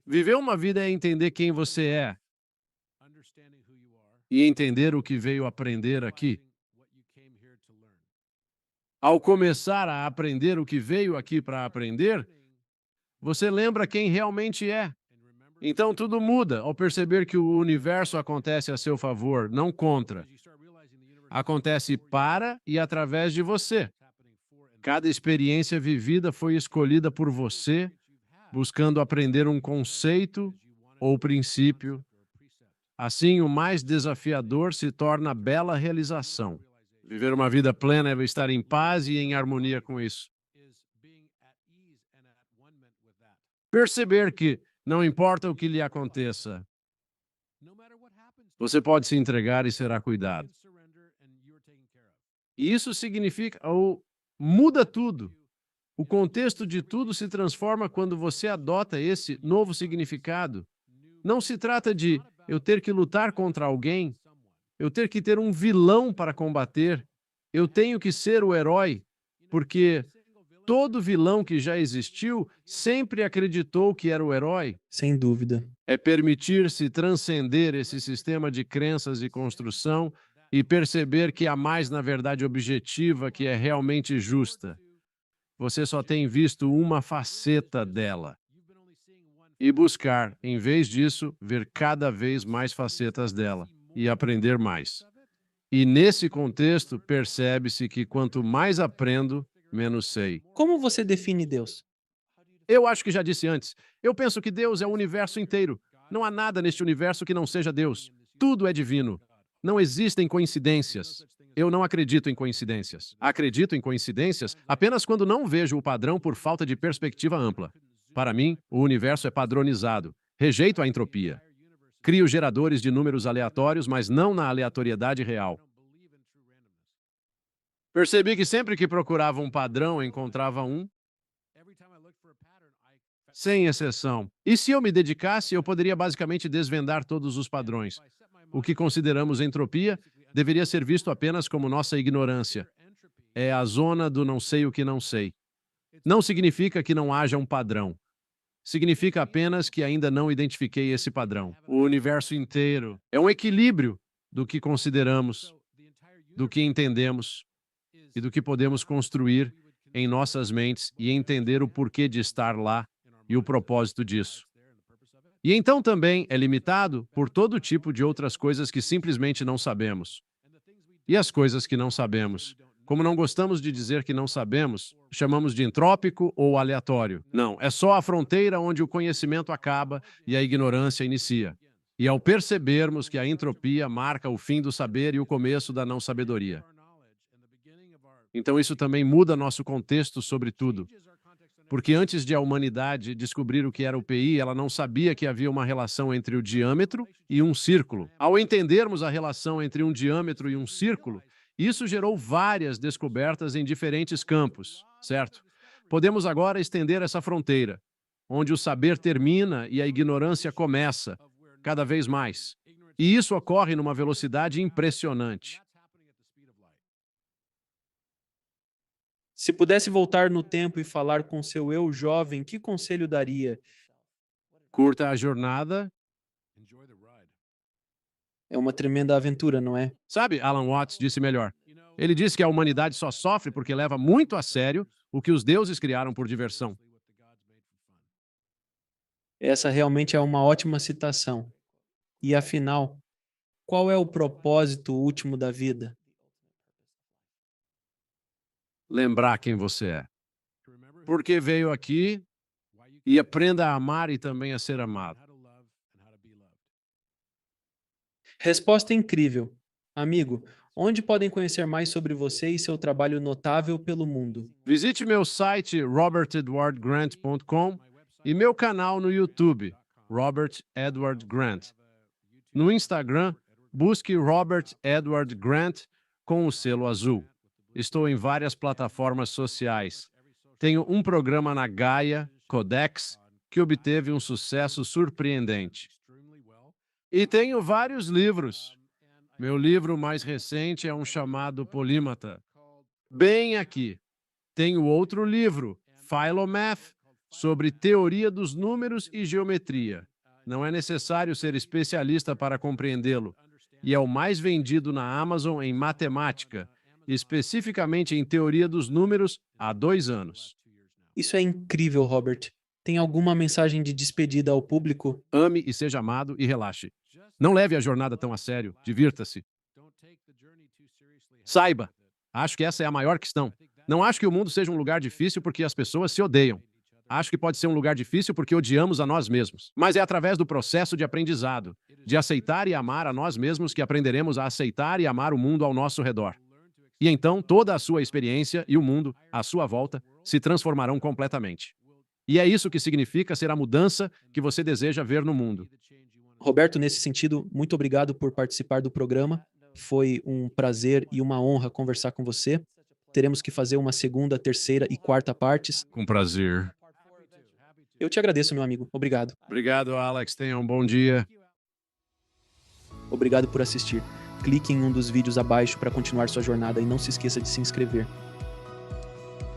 Viver uma vida é entender quem você é e entender o que veio aprender aqui. Ao começar a aprender o que veio aqui para aprender, você lembra quem realmente é. Então tudo muda ao perceber que o universo acontece a seu favor, não contra. Acontece para e através de você. Cada experiência vivida foi escolhida por você, buscando aprender um conceito ou princípio. Assim, o mais desafiador se torna a bela realização. Viver uma vida plena é estar em paz e em harmonia com isso. Perceber que, não importa o que lhe aconteça, você pode se entregar e será cuidado. E isso significa, ou muda tudo. O contexto de tudo se transforma quando você adota esse novo significado. Não se trata de eu ter que lutar contra alguém, eu ter que ter um vilão para combater, eu tenho que ser o herói, porque todo vilão que já existiu sempre acreditou que era o herói. Sem dúvida. É permitir-se transcender esse sistema de crenças e construção e perceber que há mais na verdade objetiva que é realmente justa. Você só tem visto uma faceta dela. E buscar, em vez disso, ver cada vez mais facetas dela e aprender mais. E nesse contexto, percebe-se que quanto mais aprendo, menos sei. Como você define Deus? Eu acho que já disse antes, eu penso que Deus é o universo inteiro. Não há nada neste universo que não seja Deus. Tudo é divino. Não existem coincidências. Eu não acredito em coincidências. Acredito em coincidências apenas quando não vejo o padrão por falta de perspectiva ampla. Para mim, o universo é padronizado. Rejeito a entropia. Crio geradores de números aleatórios, mas não na aleatoriedade real. Percebi que sempre que procurava um padrão, encontrava um, sem exceção. E se eu me dedicasse, eu poderia basicamente desvendar todos os padrões. O que consideramos entropia deveria ser visto apenas como nossa ignorância. É a zona do não sei o que não sei. Não significa que não haja um padrão. Significa apenas que ainda não identifiquei esse padrão. O universo inteiro é um equilíbrio do que consideramos, do que entendemos e do que podemos construir em nossas mentes e entender o porquê de estar lá e o propósito disso. E então também é limitado por todo tipo de outras coisas que simplesmente não sabemos. E as coisas que não sabemos, como não gostamos de dizer que não sabemos, chamamos de entrópico ou aleatório. Não, é só a fronteira onde o conhecimento acaba e a ignorância inicia. E ao percebermos que a entropia marca o fim do saber e o começo da não sabedoria. Então isso também muda nosso contexto sobre tudo. Porque antes de a humanidade descobrir o que era o PI, ela não sabia que havia uma relação entre o diâmetro e um círculo. Ao entendermos a relação entre um diâmetro e um círculo, isso gerou várias descobertas em diferentes campos, certo? Podemos agora estender essa fronteira, onde o saber termina e a ignorância começa, cada vez mais. E isso ocorre numa velocidade impressionante. Se pudesse voltar no tempo e falar com seu eu jovem, que conselho daria? Curta a jornada. É uma tremenda aventura, não é? Sabe, Alan Watts disse melhor. Ele disse que a humanidade só sofre porque leva muito a sério o que os deuses criaram por diversão. Essa realmente é uma ótima citação. E afinal, Qual é o propósito último da vida? Lembrar quem você é. Porque veio aqui e aprenda a amar e também a ser amado. Resposta incrível. Amigo, onde podem conhecer mais sobre você e seu trabalho notável pelo mundo? Visite meu site robertedwardgrant.com e meu canal no YouTube, Robert Edward Grant. No Instagram, busque Robert Edward Grant com o selo azul. Estou em várias plataformas sociais. Tenho um programa na Gaia, Codex, que obteve um sucesso surpreendente. E tenho vários livros. Meu livro mais recente é um chamado Polímata. Bem aqui. Tenho outro livro, Philomath, sobre teoria dos números e geometria. Não é necessário ser especialista para compreendê-lo. E é o mais vendido na Amazon em matemática, especificamente em teoria dos números, há 2 anos. Isso é incrível, Robert. Tem alguma mensagem de despedida ao público? Ame e seja amado e relaxe. Não leve a jornada tão a sério, divirta-se. Saiba, acho que essa é a maior questão. Não acho que o mundo seja um lugar difícil porque as pessoas se odeiam. Acho que pode ser um lugar difícil porque odiamos a nós mesmos. Mas é através do processo de aprendizado, de aceitar e amar a nós mesmos, que aprenderemos a aceitar e amar o mundo ao nosso redor. E então toda a sua experiência e o mundo, à sua volta, se transformarão completamente. E é isso que significa ser a mudança que você deseja ver no mundo. Roberto, nesse sentido, muito obrigado por participar do programa. Foi um prazer e uma honra conversar com você. Teremos que fazer uma segunda, terceira e quarta partes. Com prazer. Eu te agradeço, meu amigo. Obrigado. Obrigado, Alex. Tenha um bom dia. Obrigado por assistir. Clique em um dos vídeos abaixo para continuar sua jornada e não se esqueça de se inscrever.